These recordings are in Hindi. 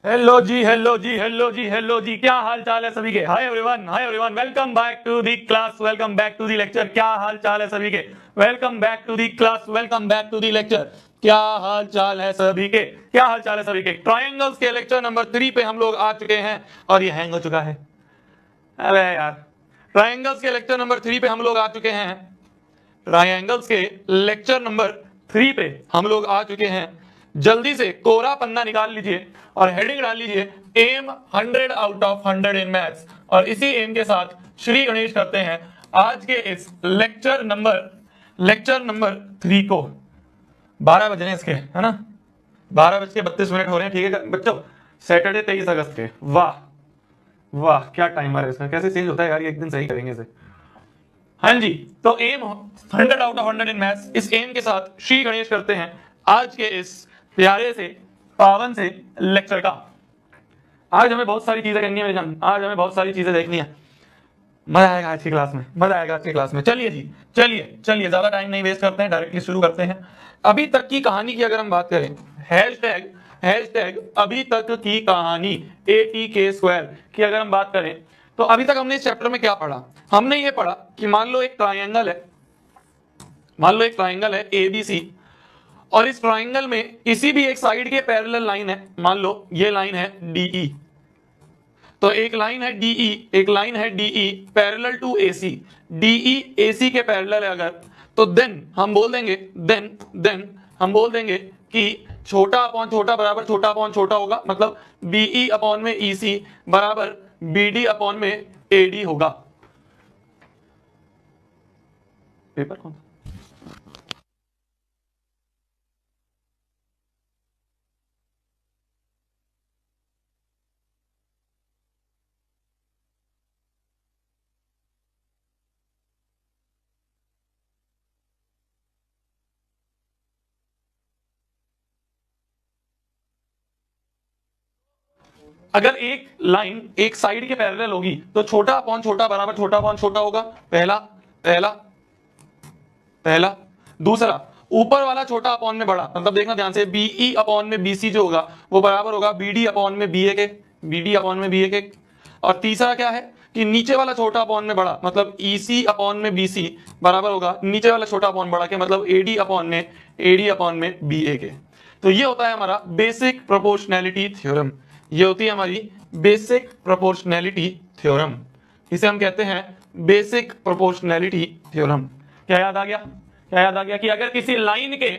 हेलो जी, हेलो जी, हेलो जी, हेलो जी, क्या हाल चाल है सभी के। Hi everyone, welcome back to the class, welcome back to the lecture. क्या हाल चाल है सभी के। Welcome back to the class, welcome back to the lecture. क्या हाल चाल है सभी के, क्या हाल चाल है सभी के। ट्रायंगल्स के लेक्चर नंबर 3 पे हम लोग आ चुके हैं और ये हैंग हो चुका है। अरे यार, ट्रायंगल्स के लेक्चर नंबर 3 पे हम लोग आ चुके हैं। ट्रायंगल्स के लेक्चर नंबर 3 पे हम लोग आ चुके हैं। जल्दी से कोरा पन्ना निकाल लीजिए और हेडिंग डाल लीजिए M 100 out of 100 in maths. और इसी एम के साथ श्री गणेश करते हैं आज के इस लेक्चर नंबर 3 को। 12 बजने इसके, है ना। 12:32 हो रहे हैं, ठीक है बच्चों। सैटरडे 23 अगस्त के। वाह वाह, क्या टाइमर है इसका, कैसे चेंज होता है यार, ये एक दिन सही करेंगे इसे। हाँ जी, तो M 100 out of 100 in maths, इस एम के साथ श्री गणेश करते हैं आज के इस प्यारे से पावन से लेक्चर का। आज हमें बहुत सारी चीजें करनी है मेरे जान, आज हमें बहुत सारी चीजें देखनी है। मजा आएगा आज की क्लास में, मजा आएगा आज की क्लास में। चलिए जी, चलिए चलिए, ज्यादा टाइम नहीं वेस्ट करते हैं, डायरेक्टली शुरू करते हैं। अभी तक की कहानी की अगर हम बात करें, हैशटैग हैशटैग अभी तक की कहानी ATK² की अगर हम बात करें, तो अभी तक हमने इस चैप्टर में क्या पढ़ा। हमने ये पढ़ा कि मान लो एक ट्रायंगल है, मान लो एक ट्राइंगल है ABC, और इस ट्राइंगल में किसी भी एक साइड के पैरेलल लाइन है। मान लो ये लाइन है DE, तो एक लाइन है DE, एक लाइन है DE parallel to AC। DE AC के पैरेलल है अगर, तो देन हम बोल देंगे, देन हम बोल देंगे कि छोटा अपॉन छोटा बराबर छोटा अपॉन छोटा होगा, मतलब BE अपॉन में EC बराबर BD अपॉन में AD होगा। पेपर कौन। अगर एक लाइन एक साइड के पैरेलल होगी तो छोटा अपॉन छोटा बराबर छोटा अपॉन छोटा होगा। पहला पहला पहला दूसरा, ऊपर वाला छोटा अपॉन में बड़ा, मतलब देखना ध्यान से, BE अपॉन में BC जो होगा वो बराबर होगा BD अपॉन में BA के, BD अपॉन में BA के। और तीसरा क्या है कि नीचे वाला छोटा अपॉन में बड़ा, मतलब EC अपॉन में BC बराबर होगा नीचे वाला छोटा अपॉन बड़ा के, मतलब AD अपॉन में BA के। तो ये होता है हमारा बेसिक प्रोपोर्शनैलिटी थ्योरम, ये होती है हमारी बेसिक प्रोपोर्शनैलिटी थ्योरम। इसे हम कहते हैं बेसिक प्रोपोर्शनैलिटी थ्योरम। क्या याद आ गया, क्या याद आ गया कि अगर किसी लाइन के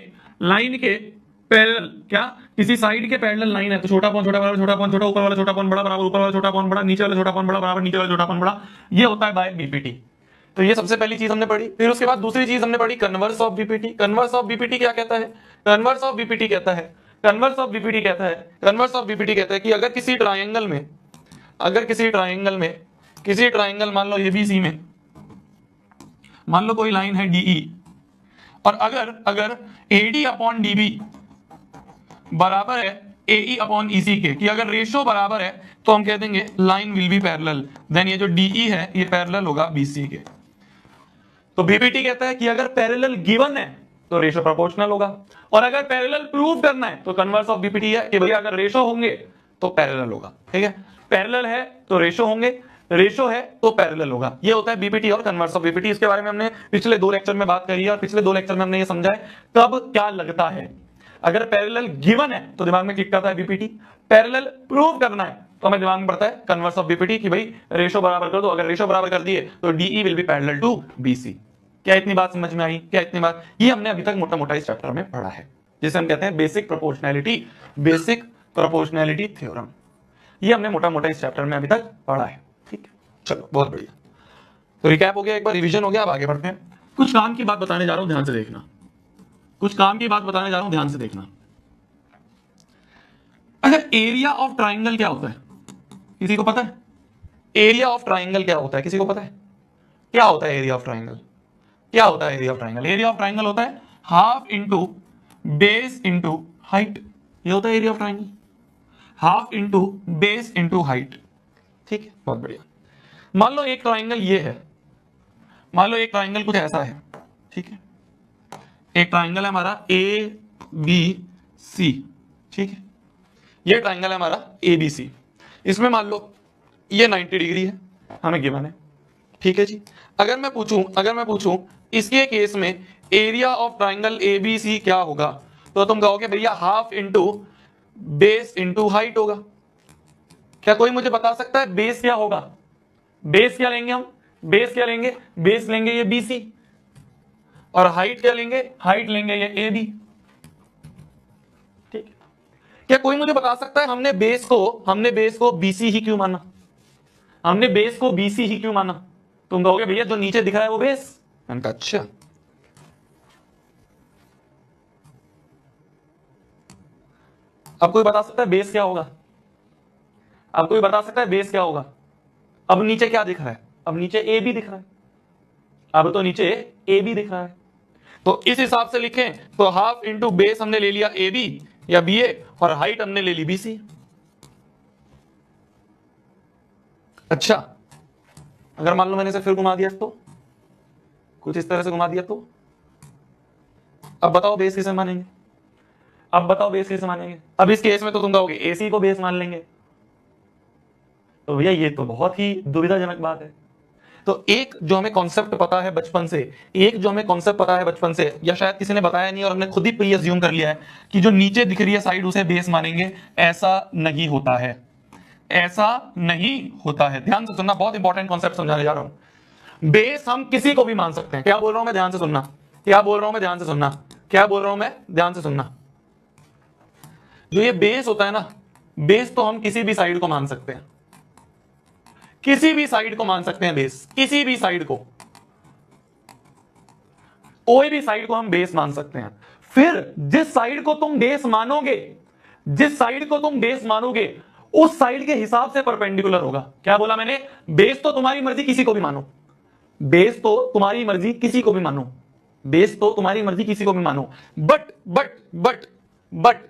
पैरेलल, क्या किसी साइड के पैरेलल लाइन है, तो छोटा अपॉन छोटा बराबर छोटा अपॉन छोटा, ऊपर वाला छोटा अपॉन बड़ा बराबर ऊपर वाला छोटा अपॉन बड़ा, नीचे वाला छोटा अपॉन बड़ा बराबर नीचे वाला छोटा अपॉन बड़ा। ये होता है बाय BPT। तो ये सबसे पहली चीज हमने पढ़ी। फिर उसके बाद दूसरी चीज हमने पढ़ी converse of BPT। Converse of BPT क्या कहता है, कन्वर्स ऑफ BPT कहता है, कन्वर्स ऑफ BPT कहता है, कन्वर्स ऑफ BPT कहता है कि अगर किसी ट्रायंगल में, अगर किसी ट्रायंगल में, किसी ट्रायंगल मान लो ABC में, मान लो कोई लाइन है DE, और अगर अगर AD अपॉन DB बराबर है AE अपॉन EC के, कि अगर रेशो बराबर है तो हम कह देंगे line will be parallel. Then ये जो DE है ये पैरेलल होगा BC के। तो BPT कहता है कि अगर पैरेलल गिवन है तो रेशो प्रोपोर्शनल होगा, और अगर पैरेलल प्रूव करना है तो कन्वर्स ऑफ BPT है कि भैया अगर रेशो होंगे तो पैरेलल होगा। ठीक है, पैरेलल है तो रेशो होंगे, रेशो है तो पैरेलल होगा। ये होता है BPT और कन्वर्स ऑफ BPT। इसके बारे में हमने पिछले 2 लेक्चर में बात करी है, और पिछले 2 लेक्चर में हमने ये समझा है कब क्या लगता है। अगर पैरेलल गिवन है तो दिमाग में क्लिक करता है BPT, पैरेलल प्रूव करना है तो हमें दिमाग में पड़ता है कन्वर्स ऑफ BPT कि भाई रेशो बराबर कर दो, अगर रेशो बराबर कर दिए तो DE will be parallel to BC। क्या इतनी बात समझ में आई, क्या इतनी बात, ये हमने अभी तक मोटा मोटा इस चैप्टर में पढ़ा है, जिसे हम कहते हैं basic proportionality, basic proportionality theorem. ये हमने मोटा मोटा इस चैप्टर में अभी तक पढ़ा है। ठीक है, चलो बहुत बढ़िया। तो रिकैप हो गया, एक बार रिवीजन हो गया, अब आगे बढ़ते हैं। कुछ काम की बात बताने जा रहा हूं, ध्यान से देखना, कुछ काम की बात बताने जा रहा हूं, ध्यान से देखना। अच्छा, एरिया ऑफ ट्राइंगल क्या होता है, किसी को पता है? एरिया ऑफ ट्राइंगल क्या होता है, किसी को पता है? क्या होता है एरिया ऑफ ट्राइंगल, क्या होता है area of triangle? Area of triangle होता है half into base into height. ये होता है area of triangle, half into base into height. ठीक है, बहुत बढ़िया। मान लो एक ट्राइंगल ये है, मान लो एक ट्राइंगल कुछ ऐसा है। ठीक है, एक ट्राइंगल है हमारा ABC। ठीक है, ये ट्राइंगल है हमारा ABC, इसमें मान लो ये 90 डिग्री है, हमें गिवन है, ठीक है जी। अगर मैं पूछूं इसके केस में एरिया ऑफ ट्राइंगल ABC क्या होगा, तो तुम कहोगे भैया half into base into height होगा। क्या कोई मुझे बता सकता है बेस क्या होगा? बेस क्या लेंगे हम? बेस क्या लेंगे? बेस लेंगे ये BC, और हाइट क्या लेंगे? हाइट लेंगे ये AB, ठीक है। क्या कोई मुझे बता सकता है हमने बेस को BC ही क्यों माना? हमने बेस को BC ही क्यों माना? तुम कहोगे भैया जो नीचे दिख रहा है वो बेस। मैंने कहा अच्छा, अब कोई बता सकता है बेस क्या होगा? अब कोई बता सकता है बेस क्या होगा? अब नीचे क्या दिख रहा है? अब नीचे AB दिख रहा है, अब तो नीचे AB दिख रहा है, तो इस हिसाब से लिखें तो हाफ इंटू बेस हमने ले लिया AB या BA, और हाइट हमने ले ली BC। अच्छा, अगर मान लो मैंने इसे फिर घुमा दिया तो, कुछ इस तरह से घुमा दिया तो, अब बताओ बेस किसे मानेंगे? अब बताओ बेस किसे मानेंगे? अब इस केस में तो तुम कहोगे AC को बेस मान लेंगे, तो भैया ये तो बहुत ही दुविधाजनक बात है। तो एक जो हमें कॉन्सेप्ट पता है बचपन से, या शायद किसी ने बताया नहीं और हमने खुद ही प्री अज्यूम कर लिया है कि जो नीचे दिख रही है साइड उसे बेस मानेंगे, ऐसा नहीं होता है, ऐसा नहीं होता है। ध्यान से सुनना, बहुत इंपॉर्टेंट कॉन्सेप्ट समझाने जा रहा हूं। बेस हम किसी को भी मान सकते हैं। क्या बोल रहा हूं मैं? ध्यान से सुनना। क्या बोल रहा हूं मैं? ध्यान से सुनना। क्या बोल रहा हूं मैं? ध्यान से सुनना। जो ये बेस होता है ना, बेस तो हम किसी भी साइड को मान सकते हैं, किसी भी साइड को मान सकते हैं बेस, किसी भी साइड को, कोई भी साइड को हम बेस मान सकते हैं। फिर जिस साइड को तुम बेस मानोगे, जिस साइड को तुम बेस मानोगे उस साइड के हिसाब से परपेंडिकुलर होगा। क्या बोला मैंने? बेस तो तुम्हारी मर्जी किसी को भी मानो, बेस तो तुम्हारी मर्जी किसी को भी मानो, बेस तो तुम्हारी मर्जी किसी को भी मानो, बट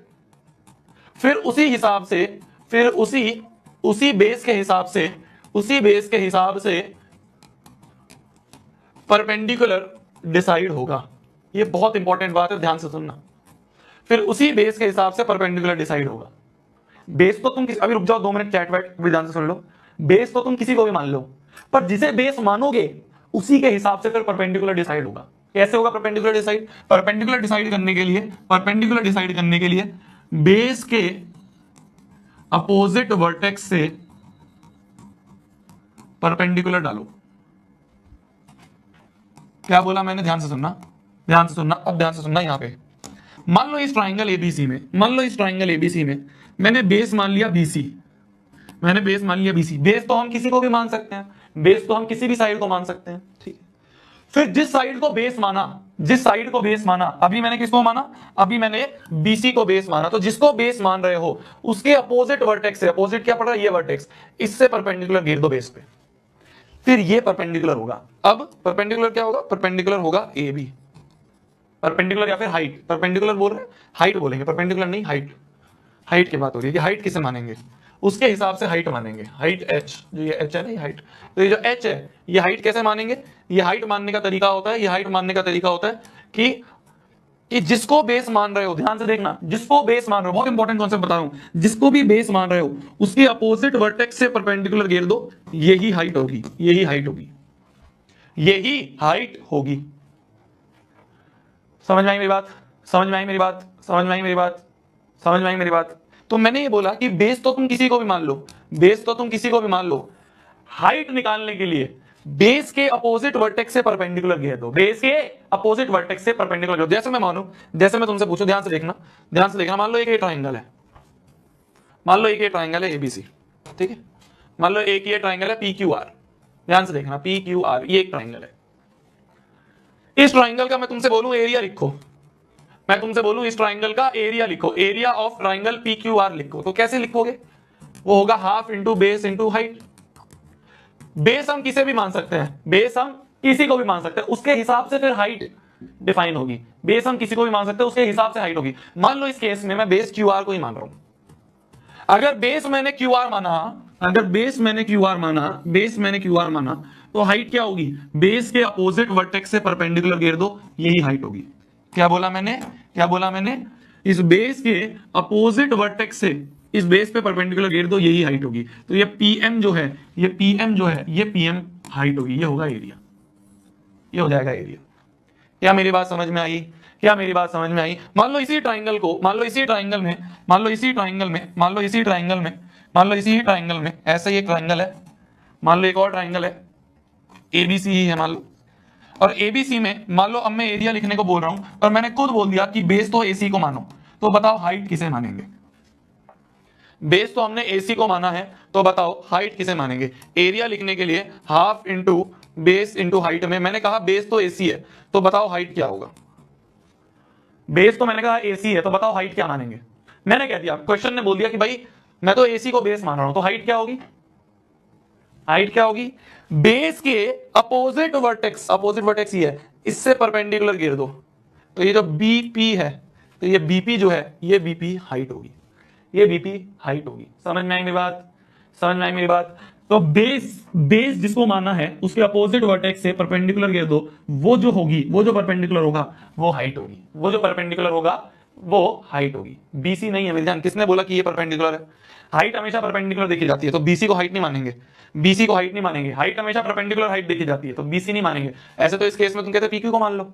फिर उसी हिसाब से, फिर उसी बेस के हिसाब से, उसी बेस के हिसाब से परपेंडिकुलर डिसाइड होगा। ये बहुत इंपॉर्टेंट बात है, ध्यान से सुनना। फिर उसी बेस के हिसाब से परपेंडिकुलर डिसाइड होगा। बेस तो तुम अभी रुक जाओ 2 मिनट, चैट वैट भी ध्यान से सुन लो। बेस तो तुम किसी को भी मान लो, पर जिसे बेस मानोगे उसी के हिसाब से फिर परपेंडिकुलर डिसाइड होगा। कैसे होगा परपेंडिकुलर डिसाइड? परपेंडिकुलर डिसाइड करने के लिए बेस के अपोजिट वर्टेक्स से परपेंडिकुलर डालो। क्या बोला मैंने? ध्यान से सुनना, ध्यान से सुनना, अब ध्यान से सुनना। यहां पे मान लो इस ट्राइंगल ABC में, मैंने बेस मान लिया BC, बेस तो हम किसी को भी मान सकते हैं, बेस तो हम किसी भी साइड को मान सकते हैं, ठीक है। फिर जिस साइड को बेस माना, अभी मैंने किसको माना? अभी मैंने BC को बेस माना, तो जिसको बेस मान रहे हो उसके अपोजिट वर्टेक्स से, अपोजिट क्या पड़ रहा है? ये वर्टेक्स, इससे परपेंडिकुलर घेर दो बेस पे, फिर ये परपेंडिकुलर होगा। अब परपेंडिकुलर क्या होगा? परपेंडिकुलर होगा AB, परपेंडिकुलर या फिर हाइट। परपेंडिकुलर बोल रहे हैं, हाइट बोलेंगे, परपेंडिकुलर नहीं, हाइट की बात हो रही है कि हाइट किसे मानेंगे, उसके हिसाब से हाइट मानेंगे। हाइट H, जो ये H है ना, ये हाइट, तो ये जो H है ये हाइट कैसे मानेंगे? ये हाइट मानने का तरीका होता है, कि जिसको बेस मान रहे हो, ध्यान से देखना, जिसको बेस मान रहे हो, बहुत इंपॉर्टेंट कॉन्सेप्ट बता रहा हूं, जिसको भी बेस मान रहे हो उसके अपोजिट वर्टेक्स से परपेंडिकुलर घेर दो, यही हाइट होगी। समझ में आई मेरी बात? तो मैंने ये बोला कि बेस तो तुम किसी को भी मान लो, हाइट निकालने के लिए बेस के अपोजिट वर्टेक्स से परपेंडिकुलर घेर दो, जैसे मैं तुमसे पूछूं, ध्यान से देखना, मान लो एक ये ट्राइंगल है, ABC, ठीक है। मान लो एक ये ट्राइंगल है PQR, ध्यान से देखना, PQR ये एक ट्राइंगल है। इस ट्राइंगल का मैं तुमसे बोलूं एरिया लिखो, इस ट्राइंगल का एरिया लिखो, एरिया ऑफ ट्राइंगल PQR लिखो, तो कैसे लिखोगे? वो होगा half into base into height. Base हम किसे भी मान सकते हैं, बेस हम किसी को भी मान सकते हैं, उसके हिसाब से फिर हाइट डिफाइन होगी। बेस हम किसी को भी मान सकते हैं, उसके हिसाब से हाइट होगी। मान लो इस केस में मैं बेस QR को ही मान रहा हूं। अगर बेस मैंने QR माना, तो हाइट क्या होगी? बेस के अपोजिट वर्टेक्स से परपेंडिकुलर घेर दो, यही हाइट होगी। क्या बोला मैंने? इस बेस के अपोजिट वर्टेक्स से इस बेस पे परपेंडिकुलर घेर दो, यही हाइट होगी। तो ये पीएम जो है, ये पीएम जो है, ये पीएम हाइट होगी, ये होगा एरिया, ये हो जाएगा एरिया। क्या मेरी बात समझ में आई? क्या मेरी बात समझ में आई? मान लो इसी ट्राइंगल को, मान लो इसी ट्राइंगल में, मान लो इसी ट्राइंगल में, मान लो इसी ट्राइंगल में, मान लो इसी ट्राइंगल में ऐसा ही एक ट्राइंगल है, मान लो एक और ट्राइंगल है, एबीसी ही है मान लो, और एबीसी में मान लो अब मैं एरिया लिखने को बोल रहा हूं और मैंने खुद बोल दिया कि बेस तो एसी को मानो, तो बताओ हाइट किसे मानेंगे? बेस तो हमने एसी को माना है, तो बताओ हाइट किसे मानेंगे? एरिया लिखने के लिए half into base into height में मैंने कहा बेस तो एसी है, तो बताओ हाइट क्या होगा? बेस तो मैंने कहा एसी है, तो बताओ हाइट क्या मानेंगे? मैंने कह दिया, क्वेश्चन ने बोल दिया कि भाई मैं तो एसी को बेस मान रहा हूं, तो हाइट क्या होगी? हाइट क्या होगी? बेस के अपोजिट वर्टेक्स, अपोजिट वर्टेक्स ये है, इससे परपेंडिकुलर गिर दो, तो ये जो बीपी है, तो ये बीपी जो है, ये बीपी हाइट होगी, ये बीपी हाइट होगी। समझ में आई मेरी बात? समझ में आई मेरी बात? तो बेस, बेस जिसको माना है उसके अपोजिट वर्टेक्स से परपेंडिकुलर गिर दो, वो जो होगी, वो जो परपेंडिकुलर होगा वो हाइट होगी, वो जो परपेंडिकुलर होगा वो हाइट होगी। बीसी नहीं है मेरी जान, किसने बोला कि ये परपेंडिकुलर है? हाइट हमेशा परपेंडिकुलर देखी जाती है, तो बीसी को हाइट नहीं मानेंगे, बीसी को हाइट नहीं मानेंगे। हाइट हमेशा परपेंडिकुलर हाइट देखी जाती है, तो बीसी नहीं मानेंगे। ऐसे तो इस केस में तुम कहते पीक्यू को मान लो,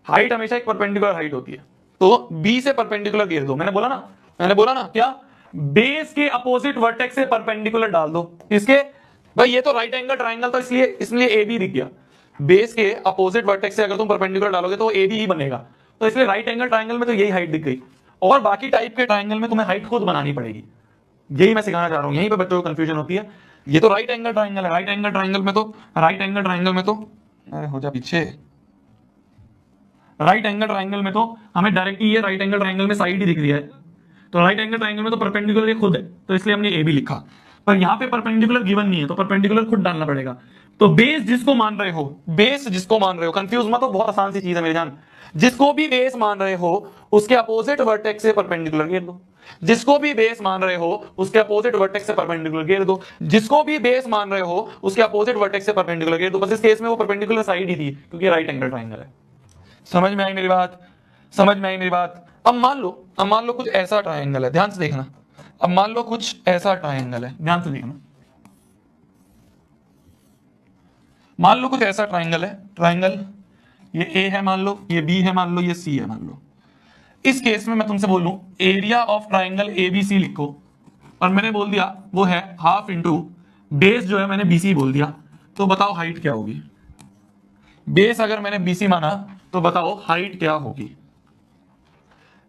हाइट हमेशा एक परपेंडिकुलर हाइट होती है, तो बी से परपेंडिकुलर घेर दो। मैंने बोला ना, मैंने बोला ना क्या? बेस के अपोजिट वर्टेक्स से परपेंडिकुलर डाल दो। इसके भाई ये तो राइट एंगल ट्राइंगल, तो इसलिए ए बी दिख गया। बेस के अपोजिट वर्टेक्स से अगर तुम परपेंडिकुलर डालोगे तो ए बी ही बनेगा, तो इसलिए राइट एंगल ट्राइंगल में तो यही हाइट दिख गई, और बाकी टाइप के ट्राइंगल में तुम्हें हाइट खुद बनानी पड़ेगी। यही मैं सिखाना चाह रहा हूं, यहीं पे बच्चों को कंफ्यूजन होती है। ये तो राइट एंगल ट्राइंगल है, राइट एंगल ट्राइंगल में तो, राइट एंगल ट्राइंगल में तो, अरे हो जा पीछे, राइट एंगल ट्राइंगल में तो हमें डायरेक्टली ये राइट एंगल ट्राइंगल में साइड ही दिख रही है, तो राइट एंगल ट्राइंगल में तो परपेंडिकुलर ये खुद है, तो इसलिए हमने ए भी लिखा। पर यहां पे परपेंडिकुलर गिवन नहीं है, तो परपेंडिकुलर खुद डालना पड़ेगा। तो बेस जिसको मान रहे हो, बेस जिसको मान रहे हो, कंफ्यूज मत हो, बहुत आसान सी चीज है मेरे जान। जिसको भी बेस मान रहे हो उसके अपोजिट वर्टेक्स से परपेंडिकुलर घेर दो, जिसको भी बेस मान रहे हो उसके अपोजिट वर्टेक्स से परपेंडिकुलर घेर दो, जिसको भी बेस मान रहे हो उसके अपोजिट वर्टेक्स से परपेंडिकुलर घेर दो। बस इस केस में वो परपेंडिकुलर साइड ही थी, क्योंकि राइट एंगल ट्राइंगल है। समझ में आई मेरी बात? समझ में आई मेरी बात? अब मान लो, अब मान लो कुछ ऐसा ट्राइंगल है, ध्यान से देखना। अब मान लो कुछ ऐसा ट्राइंगल है, ध्यान से देखना। मान लो कुछ ऐसा ट्राइंगल है, ट्राइंगल ये ए है मान लो, ये बी है मान लो, ये सी है मान लो। इस केस में मैं तुमसे बोलूं एरिया ऑफ ट्राइंगल एबीसी लिखो, और मैंने बोल दिया वो है हाफ इंटू बेस जो है मैंने बीसी बोल दिया, तो बताओ हाइट क्या होगी? बेस अगर मैंने बीसी माना तो बताओ हाइट क्या होगी?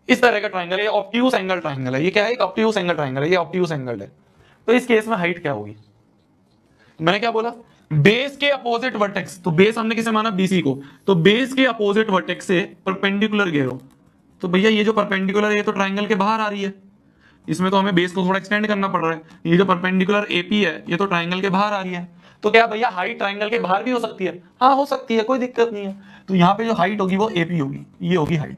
इस तरह का ट्राइंगल है, ऑब्ट्यूज एंगल ट्राइंगल है। ये क्या है? एक ऑब्ट्यूज एंगल ट्राइंगल है, ये ऑब्ट्यूज एंगल है। तो इस केस में हाइट क्या होगी? मैंने क्या बोला? बेस के अपोजिट वर्टेक्स, तो बेस हमने किसे माना? बीसी को, तो बेस के अपोजिट वर्टेक्स से परपेंडिकुलर घेरो। तो भैया ये जो परपेंडिकुलर है ये तो ट्राइंगल के बाहर आ रही है, इसमें तो हमें बेस को थोड़ा एक्सटेंड करना पड़ रहा है। ये जो परपेंडिकुलर एपी है ये तो ट्राइंगल के बाहर आ रही है, तो क्या भैया हाइट ट्राइंगल के बाहर भी हो सकती है? हाँ हो सकती है, कोई दिक्कत नहीं है। तो यहाँ पे जो हाइट होगी वो एपी होगी, ये होगी हाइट।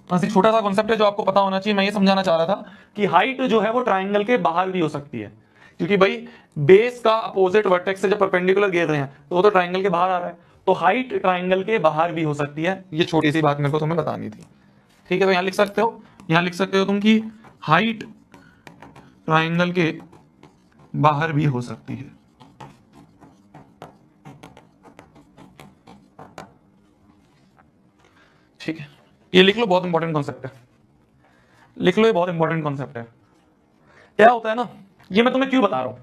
बस एक छोटा सा कॉन्सेप्ट है जो आपको पता होना चाहिए। मैं ये समझाना चाह रहा था कि हाइट जो है वो ट्राइंगल के बाहर भी हो सकती है, क्योंकि भाई बेस का अपोजिट वर्टेक्स से जब परपेंडिकुलर घेर रहे हैं तो वो तो ट्राइंगल के बाहर आ रहा है, तो हाइट ट्राइंगल के बाहर भी हो सकती है। ये छोटी सी बात मेरे को तुम्हें बतानी थी, ठीक है? तो यहां लिख सकते हो, यहां लिख सकते हो तुम कि हाइट ट्राइंगल के बाहर भी हो सकती है। ठीक है, ये लिख लो, बहुत इंपॉर्टेंट कॉन्सेप्ट है, लिख लो, ये बहुत इंपॉर्टेंट कॉन्सेप्ट है। क्या होता है ना, ये मैं तुम्हें क्यों बता रहा हूं,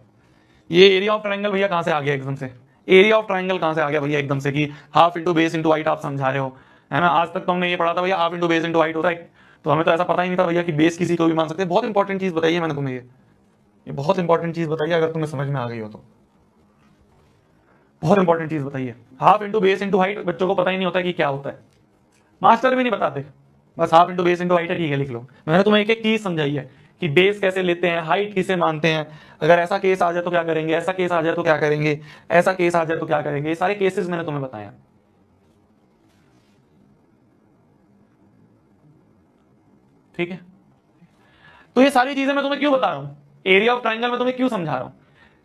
ये एरिया ऑफ ट्राइंगल भैया कहां से आ गया एकदम से? एरिया ऑफ ट्राइंगल कहां से आ गया भैया एकदम से कि half into base into height आप समझा रहे हो, है ना? आज तक तो हमने ये पढ़ा था भैया half into base into height होता है, तो हमें तो ऐसा पता ही नहीं था भैया कि बेस किसी को भी मान सकते हैं। बहुत इंपॉर्टेंट चीज बताइए मैंने तुम्हें, ये बहुत इंपॉर्टेंट चीज बताइए, अगर तुम्हें समझ में आ गई हो तो बहुत इंपॉर्टेंट चीज बताइए। Half into base into height बच्चों को पता ही नहीं होता कि क्या होता है, मास्टर भी नहीं बताते, बस half into base into height है, ठीक है लिख लो। मैंने तुम्हें एक एक चीज समझाई है कि बेस कैसे लेते हैं, हाइट किसे मानते हैं, अगर ऐसा केस आ जाए तो क्या करेंगे, ऐसा केस आ जाए तो क्या करेंगे, ऐसा केस आ जाए तो क्या करेंगे, ये सारे केसेस मैंने तुम्हें बताया। ठीक है, तो ये सारी चीजें मैं तुम्हें क्यों बता रहा हूं, एरिया ऑफ ट्राइंगल में तुम्हें क्यों समझा रहा हूं,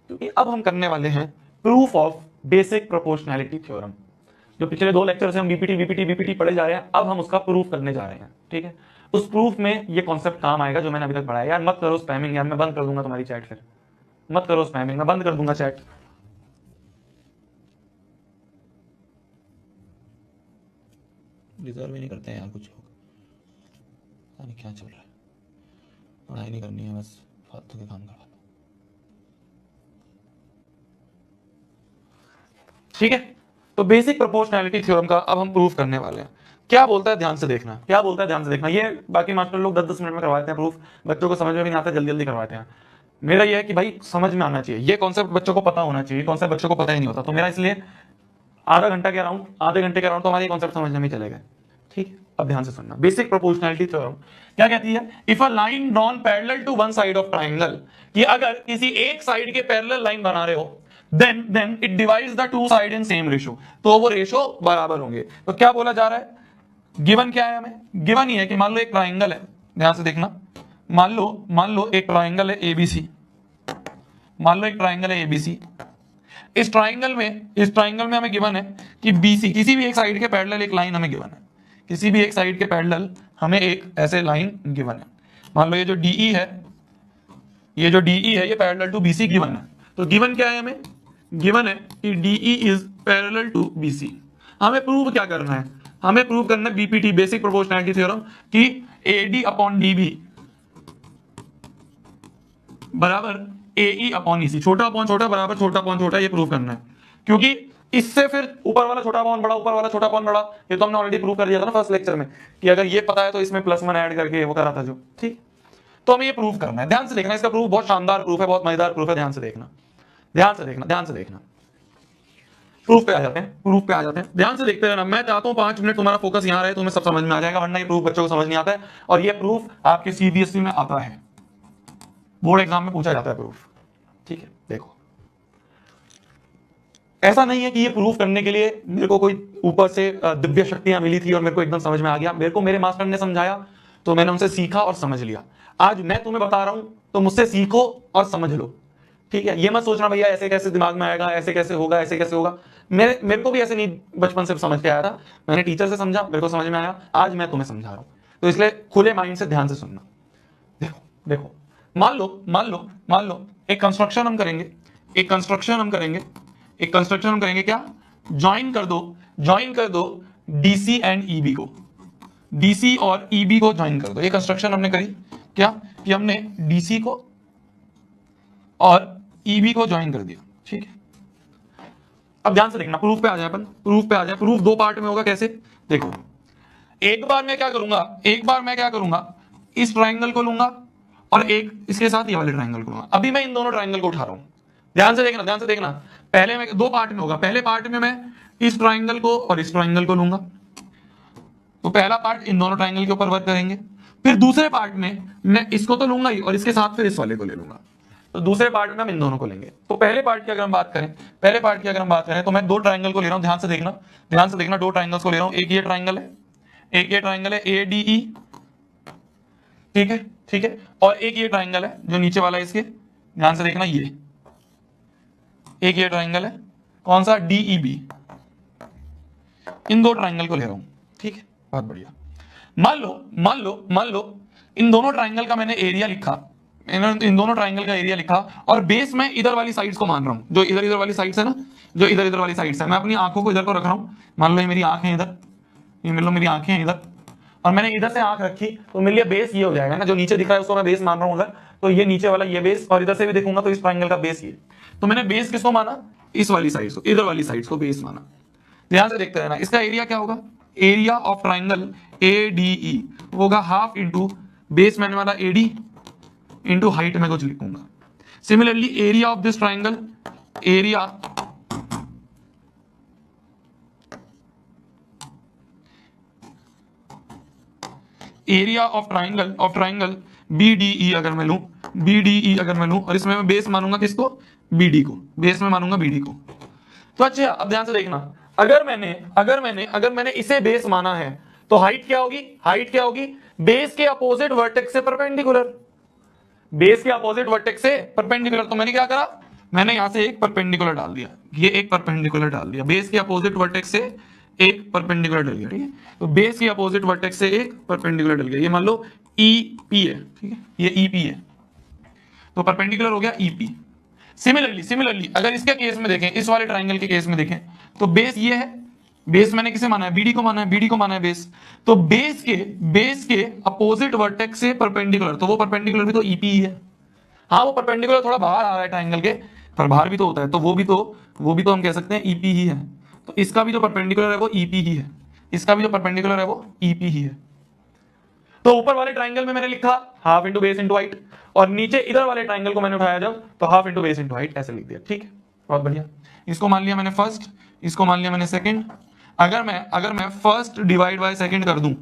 क्योंकि अब हम करने वाले हैं proof of basic proportionality theorem. जो पिछले 2 लेक्चर से हम बीपीटी बीपीटी बीपीटी पढ़े जा रहे हैं, अब हम उसका प्रूफ करने जा रहे हैं। ठीक है, उस प्रूफ में ये कॉन्सेप्ट काम आएगा जो मैंने अभी तक पढ़ाया। यार मत करो स्पैमिंग यार, मैं बंद कर दूंगा तुम्हारी चैट, फिर मत करो स्पैमिंग, मैं बंद कर दूंगा चैट। डिजर्व ही नहीं करते हैं यार कुछ लोग, पता नहीं क्या चल रहा है। पढ़ाई नहीं करनी है, बस फालतू के काम करवा लो। ठीक है, तो बेसिक प्रोपोर्शनैलिटी थ्योरम का अब हम प्रूफ करने वाले हैं। क्या बोलता है ध्यान से देखना, क्या बोलता है ध्यान से देखना। ये बाकी मास्टर लोग 10-10 मिनट में करवाते हैं प्रूफ, बच्चों को समझ में भी नहीं आता, जल्दी जल्दी करवाते हैं। मेरा ये है कि भाई समझ में आना चाहिए, ये कॉन्सेप्ट बच्चों को पता होना चाहिए, कॉन्सेप्ट बच्चों को पता ही नहीं होता। तो मेरा इसलिए आधा घंटा के अराउंड, आधे घंटे के अराउंड तो हमारे कॉन्सेप्ट समझने में चलेगा। ठीक है, अब ध्यान से सुनना। बेसिक प्रोपोर्शनैलिटी थ्योरम क्या कहती है? If a line drawn parallel to one side of triangle, कि अगर किसी एक साइड के पैरेलल लाइन बना रहे हो, then it divides the two side in same ratio, तो वो रेशो बराबर होंगे। तो क्या बोला जा रहा है? गिवन क्या है हमें? गिवन ये है कि मान लो एक ट्राइंगल है, ध्यान से देखना, मान लो एक ट्राइंगल है एबीसी, मान लो एक ट्राइंगल है एबीसी। इस ट्राइंगल में हमें गिवन है कि बीसी, किसी भी एक साइड के पैरेलल एक लाइन हमें गिवन है, किसी भी एक साइड के पैरेलल हमें एक ऐसे लाइन गिवन है। मान लो ये जो डीई है, ये पैरेलल टू बीसी गिवन है। तो गिवन क्या है हमें? गिवन है कि DE is parallel to BC. हमें प्रूव क्या करना है? हमें प्रूव करना है बीपीटी, बेसिक प्रोपोर्शनैलिटी थ्योरम, कि एडी अपॉन डीबी बराबर एई अपॉन ईसी, छोटा अपॉन छोटा बराबर छोटा अपॉन छोटा, ये प्रूव करना है। क्योंकि इससे फिर ऊपर वाला छोटा अपॉन बड़ा, ऊपर वाला छोटा अपॉन बड़ा, ये तो हमने ऑलरेडी प्रूव कर दिया था ना फर्स्ट लेक्चर में, कि अगर ये पता है तो इसमें +1 ऐड करके वो करा था जो। ठीक, तो हमें ये प्रूव करना है। ध्यान से देखना, इसका प्रूफ बहुत शानदार प्रूफ है, बहुत मजेदार प्रूफ है। ध्यान से देखना, ध्यान से देखना, ध्यान से देखना। प्रूफ पे आ जाते हैं, प्रूफ पे आ जाते हैं। ध्यान से देखते रहना। मैं चाहता हूं 5 मिनट तुम्हारा फोकस यहां रहे, तुम्हें सब समझ में आ जाएगा, वरना ये प्रूफ बच्चों को समझ नहीं आता है। और ये प्रूफ आपके सीबीएसई में आता है, बोर्ड एग्जाम में पूछा जाता है प्रूफ। ठीक है, देखो, ऐसा नहीं है कि ये प्रूफ करने के लिए मेरे को कोई ऊपर से दिव्य शक्तियां मिली थी और मेरे को एकदम समझ में आ गया। मेरे को मेरे मास्टर ने समझाया तो मैंने उनसे सीखा और समझ लिया। आज मैं तुम्हें बता रहा हूं तो मुझसे सीखो और समझ लो। ठीक है, ये मत सोचना भैया ऐसे कैसे दिमाग में आएगा, ऐसे कैसे होगा, ऐसे कैसे होगा। मेरे को भी ऐसे नहीं बचपन से समझ के आया था, मैंने टीचर से समझा, मेरे को समझ में आया, आज मैं तुम्हें समझा रहा हूं। तो इसलिए खुले माइंड से ध्यान से सुनना। देखो देखो, मान लो एक कंस्ट्रक्शन हम करेंगे, क्या? ज्वाइन कर दो डीसी एंड ईबी को, डीसी और ईबी को ज्वाइन कर दो। ये कंस्ट्रक्शन हमने करी क्या? कि हमने डीसी को और ईबी को ज्वाइन कर दिया। ठीक है, अब ध्यान से देखना, प्रूफ पे आ जाए अपन, प्रूफ 2 पार्ट में होगा। कैसे? देखो, एक बार मैं क्या करूंगा, इस ट्राइंगल को लूंगा और एक इसके साथ ये वाले ट्राइंगल को लूंगा। अभी मैं इन दोनों ट्राइंगल को उठा रहा हूं, ध्यान से देखना। पहले मैं 2 पार्ट में होगा, पहले पार्ट में मैं इस ट्राइंगल को और इस ट्राइंगल को लूंगा, तो पहला पार्ट इन दोनों ट्राइंगल के ऊपर वर्क करेंगे। फिर दूसरे पार्ट में मैं इसको तो लूंगा ही और इसके साथ फिर इस वाले को ले लूंगा, तो दूसरे पार्ट में हम इन दोनों को लेंगे। तो पहले पार्ट की अगर हम बात करें, तो मैं 2 ट्राइंगल को ले रहा हूं। ध्यान से देखना, 2 ट्राइंगल्स को ले रहा हूं। एक ये ट्राइंगल है एडीई, ठीक है, और एक ये ट्राइंगल है जो नीचे वाला है इसके, ध्यान से देखना, ये एक ये ट्राइंगल है, कौन सा? डीईबी। इन 2 ट्राइंगल को ले रहा हूं। ठीक है, बहुत बढ़िया। मान लो इन दोनों ट्राइंगल का मैंने एरिया लिखा, इन दोनों ट्राइंगल का एरिया लिखा, और बेस मैं इधर वाली साइड्स को मान रहा हूं, जो इधर वाली साइड्स है ना, जो इधर वाली साइड्स है। मैं अपनी आंखों को इधर को रख रहा हूं। मान लो ये मेरी आंखें इधर, ये मान लो मेरी आंखें हैं इधर, और मैंने इधर से आंख रखी, तो मेरे लिए बेस ये हो जाएगा ना, जो नीचे दिख रहा है उसको मैं बेस मान रहा हूं उधर, तो ये नीचे वाला ये बेस, और इधर से भी देखूंगा तो इस ट्राइंगल का बेस ये। तो मैंने बेस किसको माना? इस वाली साइड को, इधर वाली साइड को बेस माना। ध्यान से देखते रहना। इसका एरिया क्या होगा? एरिया ऑफ ट्राइंगल एडीई होगा हाफ इंटू बेस मैंने वाला एडी इंटू हाइट में कुछ लिखूंगा। Similarly area of this triangle, area of triangle BDE अगर मैं लूं, और इसमें मैं बेस मानूंगा किसको? बीडी को, बेस में मानूंगा बीडी को। तो अच्छा, अब ध्यान से देखना, अगर मैंने इसे बेस माना है तो हाइट क्या होगी? बेस के अपोजिट वर्टेक्स से परपेंडिकुलर, तो मैंने क्या करा? मैंने यहां से एक परपेंडिकुलर डाल दिया, ये एक परपेंडिकुलर डाल दिया बेस के अपोजिट वर्टेक्स से, एक परपेंडिकुलर डल गया, ठीक है। तो बेस के अपोजिट वर्टेक्स से एक परपेंडिकुलर डल गया, ये मान लो ईपी है, ठीक है, ये ईपी है, तो परपेंडिकुलर हो गया ईपी। सिमिलरली अगर इसके केस में देखें, इस वाले ट्राइंगल के केस में देखें, तो बेस ये है, बेस मैंने किसे माना है, बीडी को माना है, बीडी को माना है बेस, तो बेस के अपोजिट वर्टेक्स से परपेंडिकुलर, तो वो परपेंडिकुलर भी तो ईपी ही है। हाँ वो परपेंडिकुलर थोड़ा बाहर आ रहा है ट्राइंगल के, पर बाहर भी तो होता है, तो वो भी तो हम कह सकते हैं ईपी ही है। तो इसका भी जो परपेंडिकुलर है वो ईपी ही है, इसका भी जो परपेंडिकुलर है वो ईपी ही है। तो ऊपर वाले ट्राइंगल में मैंने लिखा half into base into height, और नीचे इधर वाले ट्राइंगल को मैंने उठाया जब, तो half into base into height ऐसे लिख दिया, ठीक है, बहुत बढ़िया। इसको मान लिया मैंने फर्स्ट, इसको मान लिया मैंने सेकंड। अगर मैं फर्स्ट डिवाइड बाय सेकंड कर दूं,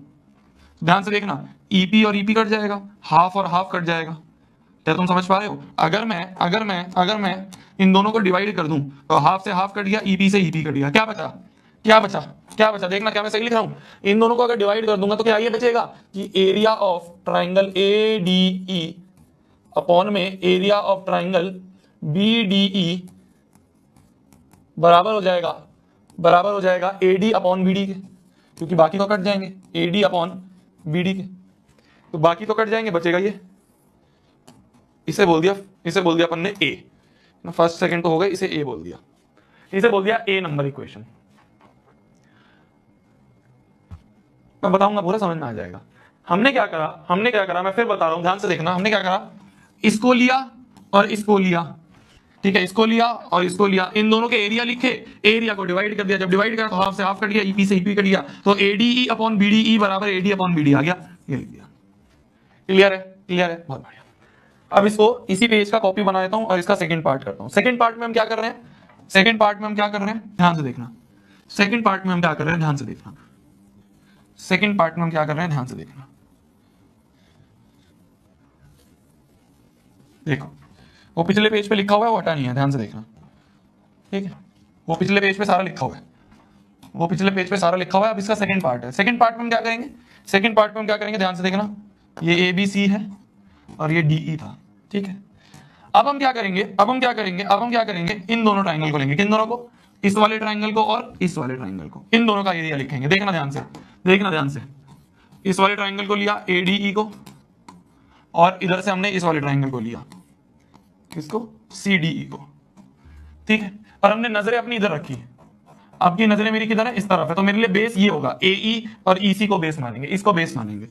ध्यान से देखना, ईपी और ईपी कट जाएगा, हाफ और हाफ कट जाएगा, क्या तुम समझ पा रहे हो? अगर मैं इन दोनों को डिवाइड कर दूं, तो हाफ से हाफ कट गया, ईपी से ईपी कट गया, क्या बचा, देखना क्या मैं सही लिख रहा हूं। इन दोनों को अगर डिवाइड कर दूंगा तो क्या ये बचेगा कि area of triangle A D E upon में area of triangle B D E बराबर हो जाएगा एडी अपॉन बीडी के, क्योंकि बाकी तो कट जाएंगे, एडी अपॉन बीडी के, तो बाकी तो कट जाएंगे, बचेगा ये, इसे बोल दिया अपन ने ए, फर्स्ट सेकंड तो हो गए, इसे ए बोल दिया, इसे बोल दिया ए नंबर इक्वेशन। मैं बताऊंगा, पूरा समझ में आ जाएगा। हमने क्या करा मैं फिर बता रहा हूं, ध्यान से देखना। हमने क्या करा, इसको लिया और इसको लिया, ठीक है, इसको लिया और इसको लिया, इन दोनों के एरिया लिखे, एरिया को डिवाइड कर दिया, जब डिवाइड करा तो हाफ से हाफ कट गया, ईपी से ईपी कट गया, तो एडीई अपॉन बीडीई बराबर एडी अपॉन बीडी आ गया, ये लिख दिया। क्लियर है, बहुत बढ़िया। अब इसको इसी पेज का कॉपी बना देता हूं और इसका सेकंड पार्ट करता हूं। सेकंड पार्ट में हम क्या कर रहे हैं, ध्यान से देखना। सेकंड पार्ट में हम क्या कर रहे हैं, ध्यान से देखना। देखो, वो पिछले पेज पे लिखा हुआ है, वो हटा नहीं है, ध्यान से देखना, ठीक है, वो पिछले पेज पे सारा लिखा हुआ है, अब इसका सेकंड पार्ट है। सेकंड पार्ट में हम क्या करेंगे, ध्यान से देखना, ये ए बी सी है और ये डी ई था, ठीक है। अब हम क्या करेंगे, इन दोनों ट्राइंगल को लेंगे, किन दोनों को, इस वाले ट्राइंगल को और इस वाले ट्राइंगल को, इन दोनों का एरिया लिखेंगे। देखना ध्यान से, इस वाले ट्राइंगल को लिया एडीई को, और इधर से हमने इस वाले ट्राइंगल को लिया, किसको, सीडीई को, ठीक है, और हमने नजरें अपनी इधर रखी। अब की नजरें मेरी किधर है, इस तरफ है, तो मेरे लिए बेस ये होगा, एई और ईसी को बेस मानेंगे, इसको बेस मानेंगे।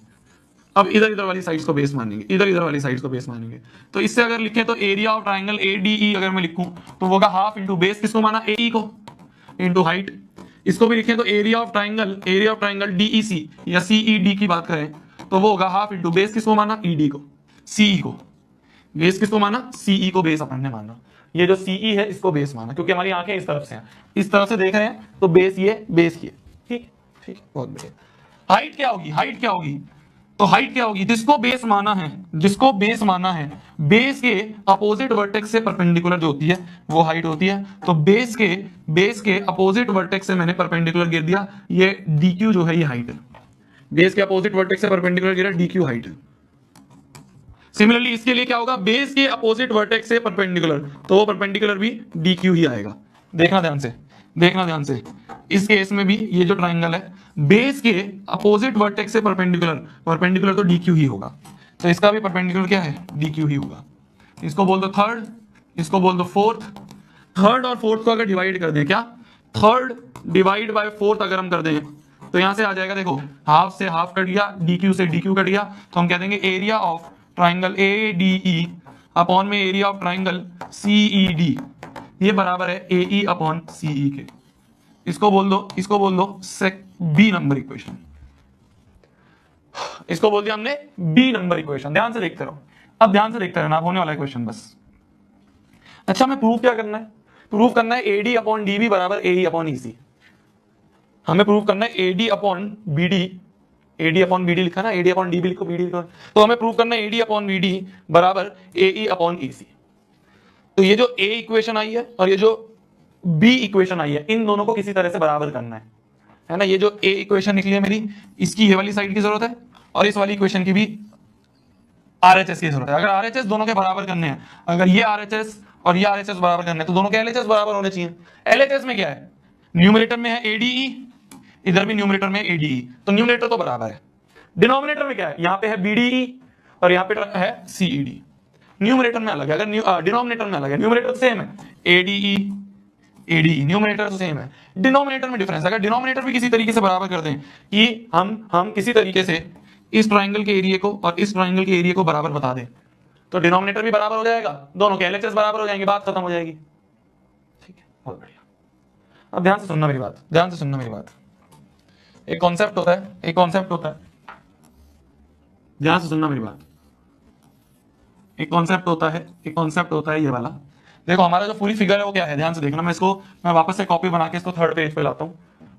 अब इधर वाली साइड्स को बेस मानेंगे, इधर वाली साइड्स को बेस मानेंगे। तो इससे अगर लिखें तो एरिया ऑफ ट्राइंगल एडीई अगर मैं लिखूं तो वो होगा हाफ इंटू बेस, किसको माना, एई को, इंटू हाइट। इसको भी लिखें तो एरिया ऑफ ट्राइंगल डीईसी या सीईडी की बात करें तो वो होगा हाफ इंटू बेस, किसको माना, ईडी को, सीई को, बेस किसको माना, सीई को बेस अपन ने माना। ये जो सीई है इसको बेस माना, क्योंकि हमारी आंखें इस तरफ से हैं, इस तरफ से देख रहे हैं, तो बेस ये, ठीक, बहुत बढ़िया। हाइट क्या होगी, तो हाइट क्या होगी, जिसको बेस माना है, बेस के अपोजिट वर्टेक्स से परपेंडिकुलर जो होती है वो हाइट होती है। तो बेस के अपोजिट वर्टेक्स से मैंने परपेंडिकुलर गिर दिया, ये डीक्यू जो है ये हाइट है, बेस के अपोजिट वर्टेक्स से परपेंडिकुलर गिरा, डीक्यू हाइट है। सिमिलरली इसके लिए क्या होगा, बेस के अपोजिट वर्टेक्स से परपेंडिकुलर, तो वो परपेंडिकुलर भी डीक्यू ही आएगा। देखना ध्यान से, इस केस में भी ये जो ट्राइंगल है, बेस के अपोजिट वर्टेक्स से परपेंडिकुलर तो डीक्यू ही होगा, तो इसका भी परपेंडिकुलर क्या है, डीक्यू ही होगा। इसको बोल दो थर्ड, इसको बोल दो फोर्थ। थर्ड और फोर्थ को अगर डिवाइड कर दें, क्या, थर्ड डिवाइड बाय फोर्थ अगर हम कर दें तो यहां से आ जाएगा, देखो हाफ से हाफ कट गया, डीक्यू से डीक्यू कट गया, तो हम कह देंगे area of triangle A D E upon में area of triangle CE D, ये बराबर है एई अपॉन सीई के। इसको बोल दो बी नंबर इक्वेशन, इसको बोल दिया हमने बी नंबर इक्वेशन। ध्यान से देखते रहो, अब ध्यान से देखते रहना, होने वाला है क्वेश्चन बस। अच्छा, हमें प्रूव क्या करना है, प्रूव करना है एडी अपॉन डीबी बराबर एई अपॉन ईसी। हमें प्रूव करना है एडी अपॉन बीडी लिखा ना, एडी अपॉन डीबी लिखो, बीडी लिखो, तो हमें प्रूव करना है एडी अपॉन बीडी बराबर एई अपॉन ईसी। तो ये जो ए इक्वेशन आई है और ये जो बी इक्वेशन आई है, इन दोनों को किसी तरह से बराबर करना है ना। ये जो ए इक्वेशन निकली है मेरी, इसकी ये वाली साइड की जरूरत है और इस वाली इक्वेशन की भी आरएचएस की जरूरत है। अगर आरएचएस दोनों के बराबर करने हैं, अगर ये आरएचएस और ये आरएचएस बराबर करने हैं, तो दोनों के एलएचएस बराबर होने चाहिए। एलएचएस में क्या है, न्यूमरेटर में है एडीई, इधर भी न्यूमरेटर में ADE, तो न्यूमरेटर तो बराबर है। डिनोमिनेटर में क्या है, यहाँ पे है BDE और यहाँ पे है CED। न्यूमरेटर में अलग है, अगर डिनोमिनेटर में अलग है, न्यूमरेटर सेम है ADE न्यूमरेटर तो सेम है, डिनोमिनेटर में डिफरेंस। अगर डिनोमिनेटर भी किसी तरीके से बराबर कर दें कि हम किसी तरीके से इस ट्राइंगल के एरिया को और इस ट्राइंगल के एरिया को बराबर बता दें, तो डिनोमिनेटर भी बराबर हो जाएगा, दोनों के LHS बराबर हो जाएंगे, बात खत्म हो जाएगी। ठीक है, बहुत बढ़िया। अब ध्यान से सुनना मेरी बात, ध्यान से सुनना मेरी बात। एक कॉन्सेप्ट होता है, एक कॉन्सेप्ट होता है, ध्यान से सुनना मेरी बात। एक कॉन्सेप्ट होता है, एक कॉन्सेप्ट होता है ये वाला। देखो हमारा जो पूरी फिगर है वो क्या है, ध्यान से देखना। मैं वापस से कॉपी बना के इसको थर्ड पेज पे लाता हूँ,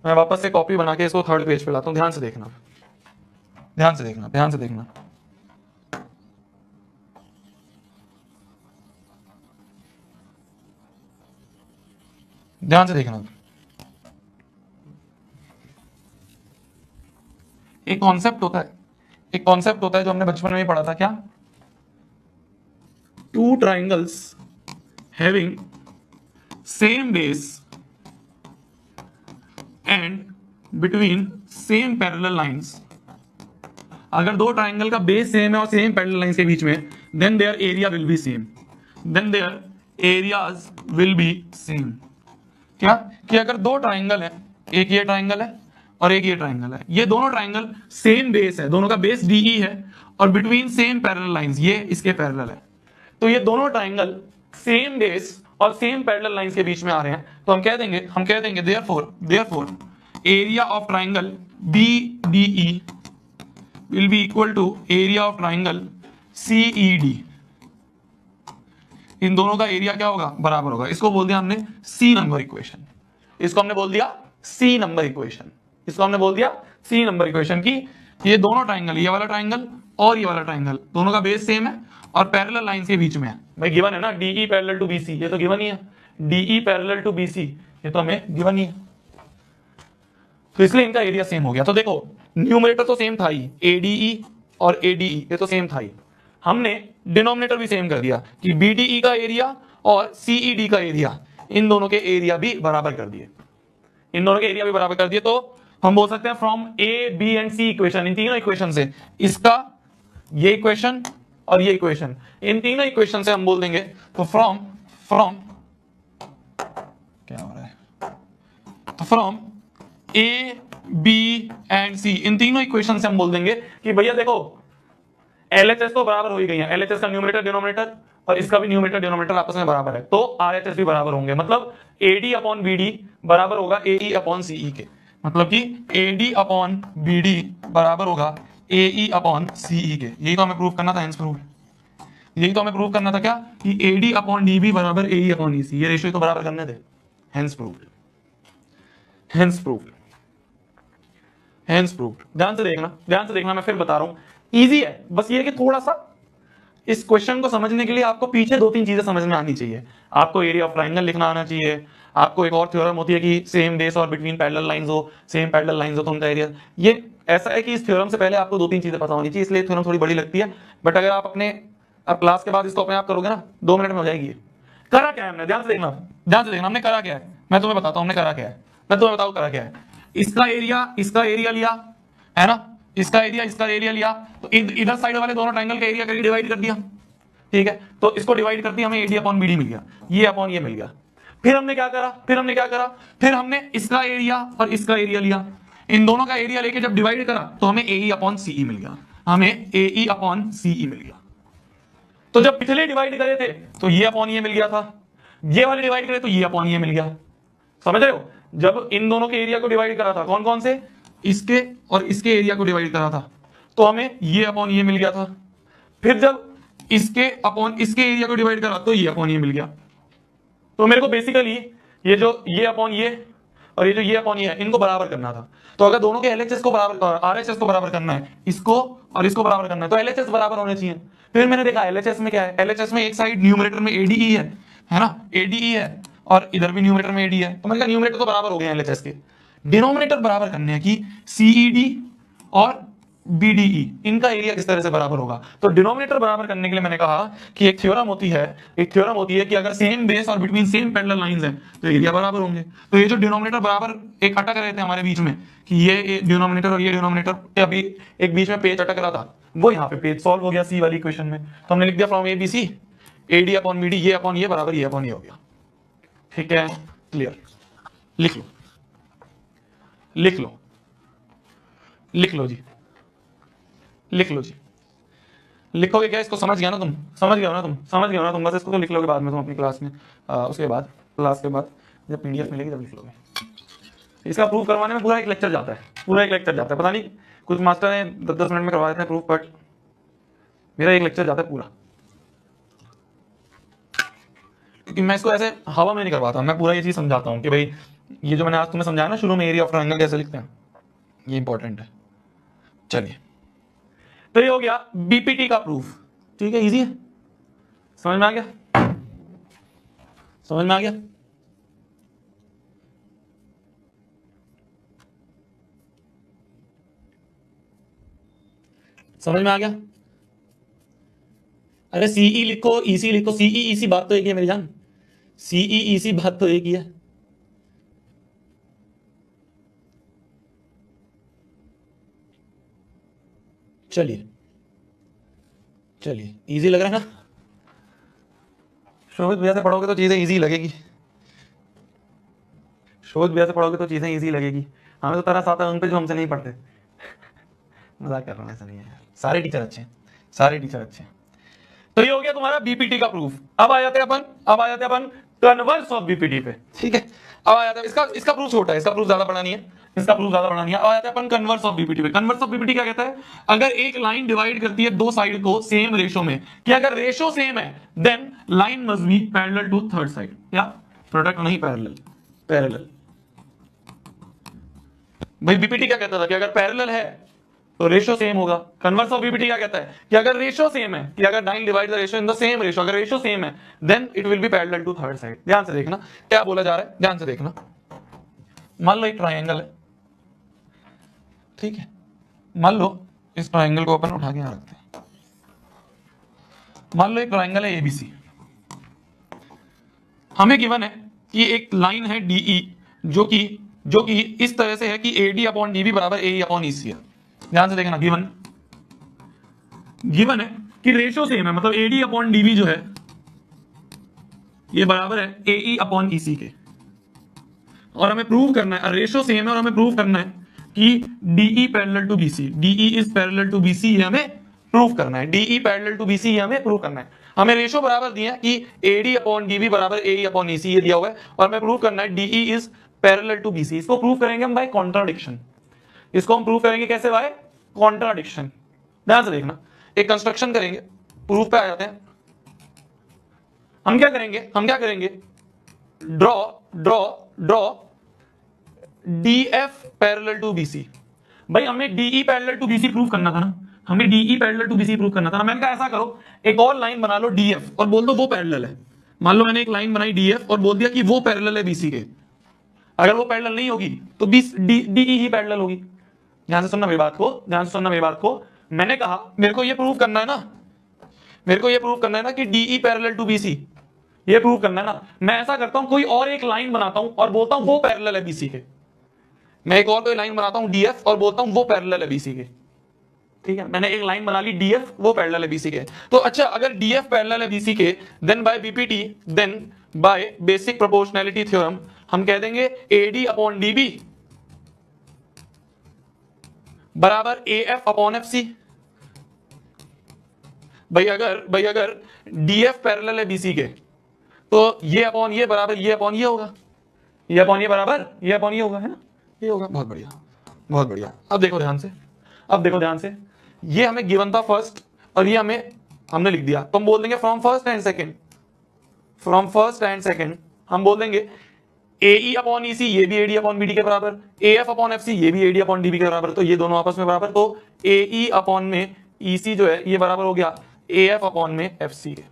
मैं वापस से कॉपी बना के इसको थर्ड पेज पे लाता हूँ। ध्यान से देखना, ध्यान से देखना, ध्यान से देखना। ध्यान से देखना। एक कॉन्सेप्ट होता है, एक कॉन्सेप्ट होता है जो हमने बचपन में ही पढ़ा था, क्या? Two triangles having same base and between same parallel lines. अगर दो ट्राइंगल का बेस सेम है और सेम पैरेलल लाइंस के बीच में, then their area will be same, then their areas will be same. क्या कि अगर दो ट्राइंगल है, एक ये ट्राइंगल है और एक ये ट्राइंगल है, ये दोनों ट्राइंगल सेम बेस है, दोनों का बेस DE है और बिटवीन सेम पैरेलल लाइंस, ये इसके पैरेलल है, तो ये दोनों ट्राइंगल सेम बेस और सेम पैरेलल लाइंस के बीच में आ रहे हैं, तो हम कह देंगे therefore area of triangle BDE will be equal to area of triangle CED। इन दोनों का एरिया क्या होगा, बराबर होगा। इसको बोल दिया हमने C नंबर इक्वेशन, इसको हमने बोल दिया C नंबर इक्वेशन, इसको हमने बोल दिया C नंबर इक्वेशन की ये दोनों ट्राइंगल, ये वाला ट्राइंगल और ये वाला ट्राइंगल, दोनों का बेस सेम है और पैरेलल लाइंस के बीच में है। भाई गिवन है ना, DE पैरेलल टू BC, ये तो गिवन ही है, DE पैरेलल टू BC, ये तो हमें गिवन ही है, तो इसलिए इनका एरिया सेम हो गया। तो देखो न्यूमरेटर तो सेम था ही, ADE और ADE ये तो सेम था ही, हमने डिनोमिनेटर भी सेम कर दिया कि BDE का एरिया और CED का एरिया, इन दोनों के एरिया भी बराबर कर दिए, इन दोनों के एरिया भी बराबर कर दिए। तो हम बोल सकते हैं from A, B and C equation, इन तीनों इक्वेशन से, इसका ये इक्वेशन और ये इक्वेशन, इन तीनों इक्वेशन से हम बोल देंगे, तो फ्रॉम क्या हो रहा है, तो from A, B and C, इन तीनों इक्वेशन से हम बोल देंगे कि भैया देखो LHS तो बराबर हो ही गई है, LHS का न्यूमरेटर डिनोमिनेटर और इसका भी न्यूमरेटर डिनोमिनेटर आपस में बराबर है, तो RHS भी बराबर होंगे, मतलब AD अपॉन BD बराबर होगा AE अपॉन CE के, मतलब कि AD अपॉन BD बराबर होगा AE अपॉन CE के। यही तो हमें प्रूव करना था, हेंस प्रूव, यही तो हमें प्रूव करना था, क्या कि AD अपॉन DB बराबर AE अपॉन EC, ये रेशियो तो बराबर करने थे, hence prove, hence prove, hence prove. ध्यान से देखना, ध्यान से देखना, मैं फिर बता रहा हूं, इजी है, बस ये कि थोड़ा सा इस क्वेश्चन को समझने के लिए आपको पीछे दो तीन चीजें समझ में आनी चाहिए। आपको एरिया ऑफ ट्राइंगल लिखना आना चाहिए, आपको एक और थ्योरम होती है कि सेम बेस और बिटवीन पैरेलल लाइंस हो, सेम पैरेलल लाइंस हो तो उनका एरिया। ये ऐसा है कि इस थ्योरम से पहले आपको दो तीन चीजें पता होनी चाहिए, इसलिए थ्योरम थोड़ी बड़ी लगती है, बट अगर आप अब क्लास के बाद इसको अपने आप करोगे ना, 2 मिनट में हो जाएगी। करा क्या है हमने, ध्यान से देखना, ध्यान से देखना, हमने करा क्या है, मैं तुम्हें बताता हूं हमने करा क्या है, मैं तुम्हें बताऊं करा क्या है। इसका एरिया लिया है ना, इसका एरिया लिया, तो इधर साइड वाले दोनों ट्राइंगल का एरिया करके डिवाइड कर दिया, ठीक है, तो इसको डिवाइड कर दिया, हमें AD अपॉन BD मिल गया, ये अपॉन ये मिल गया। फिर हमने क्या करा, फिर हमने इसका एरिया और इसका एरिया लिया, इन दोनों का एरिया लेके जब डिवाइड करा तो हमें AE अपॉन CE मिल गया, हमें AE अपॉन CE मिल गया। तो जब पिछले डिवाइड करे थे तो ये अपॉन ये मिल गया था, ये वाले डिवाइड करे तो ये अपॉन ये मिल गया, समझ रहे हो। जब इन दोनों के एरिया को डिवाइड करा था, कौन कौन से, इसके और इसके एरिया को डिवाइड करा था, तो हमें ये अपॉन ये मिल गया था। फिर जब इसके अपॉन इसके एरिया को डिवाइड करा तो ये अपॉन ये मिल गया। तो मेरे को बेसिकली ये जो ये अपॉन ये और ये जो ये अपॉन ये है, इनको बराबर करना था। तो अगर दोनों के LHS को बराबर, RHS को बराबर करना है, इसको और इसको बराबर करना है, तो LHS बराबर होने चाहिए। फिर मैंने देखा LHS में क्या है, LHS में एक साइड न्यूमरेटर में ADE है ना, ADE है और इधर भी न्यूमरेटर में AD है, तो मैंने कहा न्यूमरेटर तो बराबर हो गए LHS के, डिनोमिनेटर बराबर करने हैं कि CED और BDE, इनका एरिया किस तरह से बराबर होगा। तो डिनोमिनेटर बराबर करने के लिए मैंने कहा कि एक थ्योरम होती है कि अगर सेम बेस और बिटवीन सेम पैरेलल लाइंस है तो एरिया बराबर होंगे। तो ये जो डिनोमिनेटर बराबर एक अटक रहे थे हमारे बीच में कि ये डिनोमिनेटर और ये डिनोमिनेटर, अभी एक बीच में पेज अटक रहा था, वो यहाँ पे पेज सॉल्व हो गया सी वाली इक्वेशन में। तो हमने लिख दिया from ABC AD upon BD, ये अपॉन ये बराबर ये अपॉन ये हो गया। ठीक है, क्लियर। लिख लो लिख लो लिख लो जी, लिख लो जी। लिखोगे क्या इसको? समझ गया ना तुम? समझ गया ना तुम? बस इसको तो लिख लोगे बाद में तुम अपनी क्लास में, उसके बाद क्लास के बाद जब PDF मिलेगी तब लिख लोगे। इसका प्रूफ करवाने में पूरा एक लेक्चर जाता है, पता नहीं कुछ मास्टर ने 10-10 मिनट में करवा देते हैं प्रूफ, बट मेरा एक लेक्चर जाता है पूरा, क्योंकि मैं इसको ऐसे हवा में नहीं करवाता, मैं पूरा ये चीज समझाता हूँ कि भाई ये जो मैंने आज तुम्हें समझाया ना शुरू में, एरिया ऑफ ट्रायंगल कैसे लिखते हैं, ये इंपॉर्टेंट है। चलिए, तो ये हो गया BPT का प्रूफ। ठीक है, इजी है, समझ में आ गया? समझ में आ गया? समझ में आ गया? अरे CE लिखो, EC लिखो, CE EC बात तो एक ही है मेरी जान, CE EC बात तो एक ही है। चलिए इजी लग रहा है ना? शोभित भैया से पढ़ोगे तो चीजें इजी लगेगी, हमें तो तरस आता है उन पे जो हमसे नहीं पढ़ते। मजाक कर रहा हूँ, ऐसा नहीं है, सारे टीचर अच्छे हैं। तो ये हो गया तुम्हारा BPT का प्रूफ। अब आ जाते हैं अपन कन्वर्स ऑफ BPT पे। ठीक है, अब आ जाता है इसका प्रूफ छोटा है, इसका प्रूफ ज्यादा बड़ा नहीं है। अब आ जाता है अपन कन्वर्स ऑफ BPT पे। कन्वर्स ऑफ BPT क्या कहता है? अगर एक लाइन डिवाइड करती है दो साइड को सेम रेशो में, कि अगर रेशो सेम है then line must be parallel to third side, या प्रोडक्ट नहीं पैरेलल। भाई BPT क्या कहता था कि अगर पैरेलल है तो रेशो सेम होगा। कन्वर्स ऑफ BPT क्या कहता है कि अगर रेशो सेम है, कि अगर 9 divide the ratio in the same ratio, अगर रेशो सेम है then it will be parallel to third side. ध्यान से देखना क्या बोला जा रहा है, ध्यान से देखना। मान लो एक ट्रायंगल है, ठीक है, मान लो इस ट्रायंगल को अपन उठा के यहां रखते हैं। मान लो एक ट्रायंगल है ABC, हमें गिवन है कि एक लाइन है DE जो कि इस तरह से है कि AD अपॉन DB बराबर AE अपॉन EC है। ध्यान से देखना, गिवन है कि रेशो सेम है, मतलब AD अपॉन DB जो है ये बराबर है AE अपॉन EC के, और हमें प्रूव करना है, रेशो सेम है और हमें प्रूव करना है कि DE parallel to BC, DE is parallel to BC, ये हमें प्रूव करना है। DE पैरेलल टू BC ये हमें प्रूव करना है। हमें रेशो बराबर दिया है कि AD अपॉन DB बराबर AE अपॉन EC, ये दिया हुआ है, और हमें प्रूव करना है DE is parallel to BC। इसको प्रूव करेंगे हम बाय कॉन्ट्राडिक्शन। इसको हम प्रूव करेंगे कैसे? By contradiction. ध्यान से देखना, एक कंस्ट्रक्शन करेंगे, प्रूफ पे आ जाते हैं। हम क्या करेंगे? Draw DF parallel to BC। भाई हमें DE parallel to BC prove करना था ना, मैंने कहा ऐसा करो, एक और लाइन बना लो DF और बोल दो वो पैरेलल है। मान लो मैंने एक लाइन बनाई DF और बोल दिया कि वो पैरेलल है BC के। अगर वो पैरेलल नहीं होगी तो DE ही पैरेलल होगी। ध्यान से सुनना मेरी बात को, मैंने कहा मेरे को ये प्रूव करना है ना कि DE पैरेलल टू BC, ये प्रूव करना है ना। मैं ऐसा करता हूं, कोई और एक लाइन बनाता हूं और बोलता हूं वो पैरेलल है BC के। मैं एक और कोई लाइन बनाता हूं DF और बोलता हूं वो पैरेलल है BC के। ठीक है, मैंने एक लाइन बना ली DF, वो पैरेलल है BC के। तो अच्छा, अगर DF पैरेलल है BC के, then by BPT, then by basic proportionality theorem हम कह देंगे AD अपॉन DB बराबर AF अपॉन FC। भाई अगर DF पैरेलल है BC के तो ये अपॉन ये बराबर ये अपॉन ये होगा, ये अपॉन ये बराबर ये अपॉन ये होगा, है ना? ये होगा। बहुत बढ़िया। अब देखो ध्यान से, ये हमें गिवन था फर्स्ट और ये हमने लिख दिया, तो हम बोल देंगे फ्रॉम फर्स्ट एंड सेकंड हम बोल देंगे AE अपॉन EC ये भी AD अपॉन BD के बराबर, AF अपॉन FC ये भी AD अपॉन DB के बराबर, तो ये दोनों आपस में बराबर, तो AE अपॉन में EC जो है ये बराबर हो गया AF अपॉन में FC के।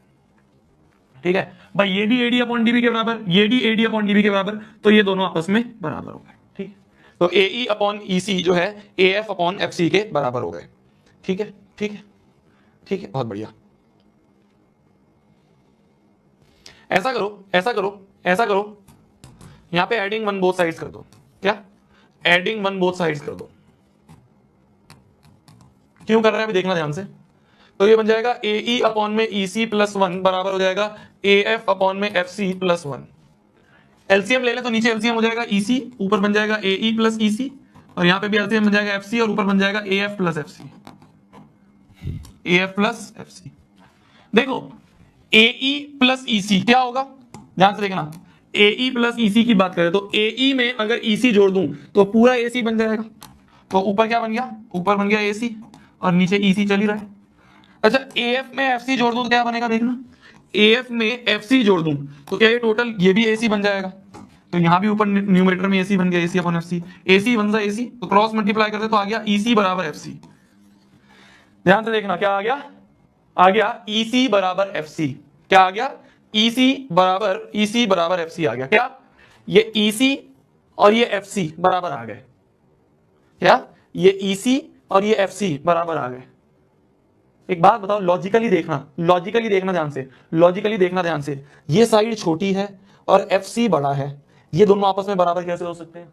ठीक है भाई, ये भी AD अपॉन DB के बराबर, ये भी AD अपॉन DB के बराबर, तो ये दोनों आपस में बराबर हो गए। ठीक है, तो AE अपॉन EC जो है AF अपॉन FC के बराबर हो गए। ठीक है, ठीक है, ठीक है, बहुत बढ़िया। ऐसा करो, ऐसा करो, ऐसा करो, यहां पे एडिंग वन बोथ साइड्स कर दो। क्या? एडिंग वन बोथ साइड्स कर दो। क्यों कर रहे हैं अभी देखना ध्यान से। तो ये बन जाएगा ए ई अपॉन में ई सी प्लस वन बराबर हो जाएगा ए एफ अपॉन में F C plus one. LCM ले ले तो नीचे एलसीएम हो जाएगा ई सी, ऊपर बन जाएगा ए ई प्लस ई सी, और यहां पे भी एलसीएम बन जाएगा एफ सी, और ऊपर बन जाएगा A F plus F C, A F plus F C. देखो ए ई प्लस ई सी क्या होगा, ध्यान से देखना। ए ई प्लस ई सी की बात करें तो ए ई में अगर ई सी जोड़ दूं तो पूरा ए सी बन जाएगा। तो ऊपर क्या बन गया, ऊपर बन गया ए सी, और नीचे ई सी चल ही रहा है। अच्छा ए एफ में एफ सी जोड़ दूं तो क्या बनेगा देखना, ए एफ में एफ सी जोड़ दूं तो क्या ये टोटल ये भी ए सी बन जाएगा। तो यहां भी ऊपर न्यूमरेटर में ए सी बन गया, ए सी अपॉन एफ सी, ए सी वन ए सी, तो क्रॉस मल्टीप्लाई करते तो आ गया ई सी बराबर एफ सी। ध्यान से देखना क्या आ गया, आ गया ई सी बराबर एफ सी। क्या आ गया, ई सी बराबर एफ सी आ गया। क्या ये ई सी और ये एफ सी बराबर आ गए, क्या ये ई सी और ये एफ सी बराबर आ गए। एक बात बताओ, लॉजिकली देखना, लॉजिकली देखना ध्यान से, लॉजिकली देखना ध्यान से, ये साइड छोटी है और एफ सी बड़ा है, ये दोनों आपस में बराबर कैसे हो सकते हैं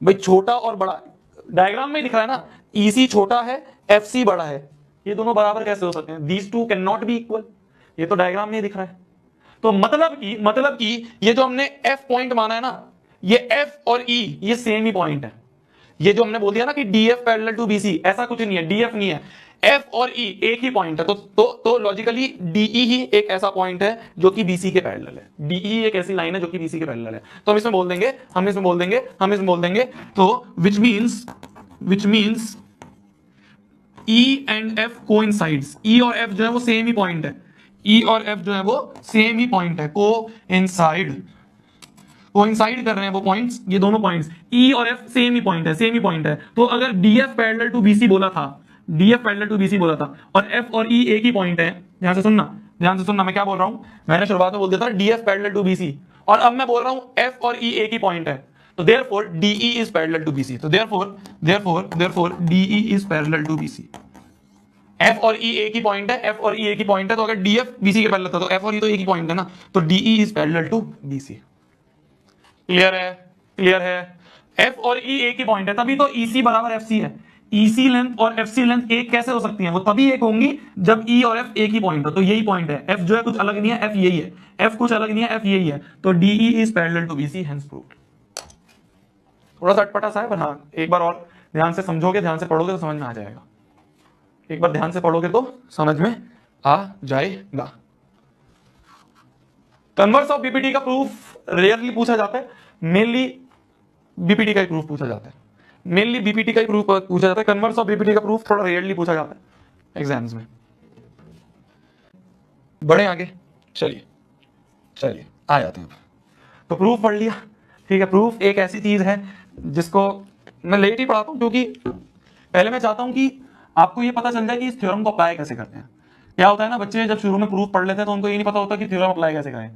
भाई? छोटा और बड़ा डायग्राम में दिख रहा है ना, ई सी छोटा है एफ सी बड़ा है, ये दोनों बराबर कैसे हो सकते हैं? These two can not be equal, ये तो डायग्राम में दिख रहा है। तो मतलब की ये जो हमने एफ पॉइंट माना है ना, ये एफ और ई ये सेम ही पॉइंट है। ये जो हमने बोल दिया ना कि D F parallel to B C, ऐसा कुछ नहीं है, डी एफ नहीं है, एफ और ई एक ही पॉइंट है। तो लॉजिकली डीई ही एक ऐसा पॉइंट है जो कि बीसी के पैरेलल है, डीई एक ऐसी लाइन है जो कि बीसी के पैरेलल है। तो हम इसमें बोल देंगे तो which means E and F coincides, E और एफ जो है वो सेम ही पॉइंट है, ई और एफ जो है वो सेम ही पॉइंट है, कोइंसाइड कर रहे हैं वो पॉइंट्स, ये दोनों पॉइंट्स ई और एफ सेम ही पॉइंट है। तो अगर डीएफ पैरेलल टू बीसी बोला था, और एफ और ई एक ही पॉइंट है, ध्यान से सुनना मैं क्या बोल रहा हूं। मैंने शुरुआत में बोल दिया था डीएफ पैरेलल टू बीसी, और अब मैं बोल रहा हूं एफ और ई एक ही पॉइंट है, तो therefore DE is parallel to BC. तो therefore DE is parallel to BC. F और ई एक ही पॉइंट है, तो अगर डीएफ बीसी के पैरेलल था तो एफ और ई तो एक ही पॉइंट है ना, तो DE is parallel to BC. Clear है। एफ और ई एक ही पॉइंट है, तभी तो ईसी बराबर एफसी है। ईसी लेंथ और एफसी लेंथ एक कैसे हो सकती है? वो तभी एक होंगी जब ई और एफ एक ही पॉइंट हो। तो यही पॉइंट है, एफ जो है कुछ अलग नहीं है, एफ यही है, एफ कुछ अलग नहीं है, एफ यही है। तो DE is parallel to BC, hence proved. थोड़ा सा अटपटा सा है, पर हाँ एक बार और ध्यान से समझोगे, ध्यान से पढ़ोगे तो समझ में आ जाएगा। एक बार ध्यान से पढ़ोगे तो समझ में आ जाएगा। कन्वर्स ऑफ बीपीटी का प्रूफ रेयरली पूछा जाता है, मेनली बीपीटी का ही प्रूफ पूछा जाता है, कन्वर्स ऑफ बीपीटी का प्रूफ थोड़ा रेयरली पूछा जाता है एग्जाम्स में। बढ़े आगे, चलिए आ जाते हैं। तो प्रूफ पढ़ लिया, ठीक है। प्रूफ एक ऐसी चीज है जिसको मैं लेट ही पढ़ाता हूं, क्योंकि पहले मैं चाहता हूं कि आपको ये पता चल जाए कि इस थ्योरम को अप्लाई कैसे करते हैं। क्या होता है ना, बच्चे जब शुरू में प्रूफ पढ़ लेते हैं तो उनको ये नहीं पता होता कि थ्योरम अप्लाई कैसे करें।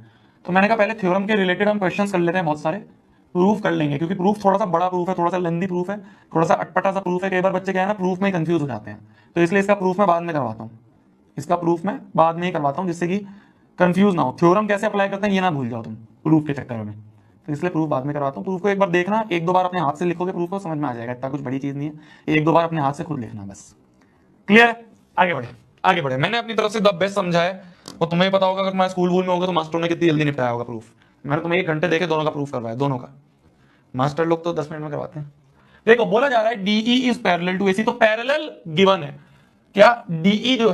तो मैंने कहा पहले थ्योरम के रिलेटेड हम क्वेश्चंस कर लेते हैं, बहुत सारे प्रूफ कर लेंगे, क्योंकि प्रूफ थोड़ा सा बड़ा प्रूफ है, थोड़ा सा लेंदी प्रूफ है, थोड़ा सा अटपटा सा प्रूफ है। कई बार बच्चे क्या है ना, प्रूफ में ही कंफ्यूज हो जाते हैं, तो इसलिए इसका प्रूफ मैं बाद में करवाता हूँ, जिससे कि कंफ्यूज ना हो। थ्योरम कैसे अप्लाई करते हैं ये ना भूल जाओ तुम प्रूफ के चक्कर में, तो इसलिए प्रूफ बाद में करवाता हूँ। प्रूफ को एक बार देखना, एक दो बार अपने हाथ से लिखोगे प्रूफ को, समझ में आ जाएगा, इतना कुछ बड़ी चीज नहीं है, एक दो बार अपने हाथ से खुद लिखना बस। क्लियर है? आगे बढ़े। मैंने अपनी तरफ से द बेस्ट समझा है, और तुम्हें पता होगा अगर तुम्हारे स्कूल में होगा तो मास्टरों ने कितनी जल्दी निपटाया होगा प्रूफ। मैंने तुम्हें 1 घंटे देके दोनों का प्रूफ करवाया, दोनों का। मास्टर लोग तो 10 मिनट में करवाते हैं। देखो बोला जा रहा है DE is parallel to AC, तो पैरेलल गिवन है। क्या डीई जो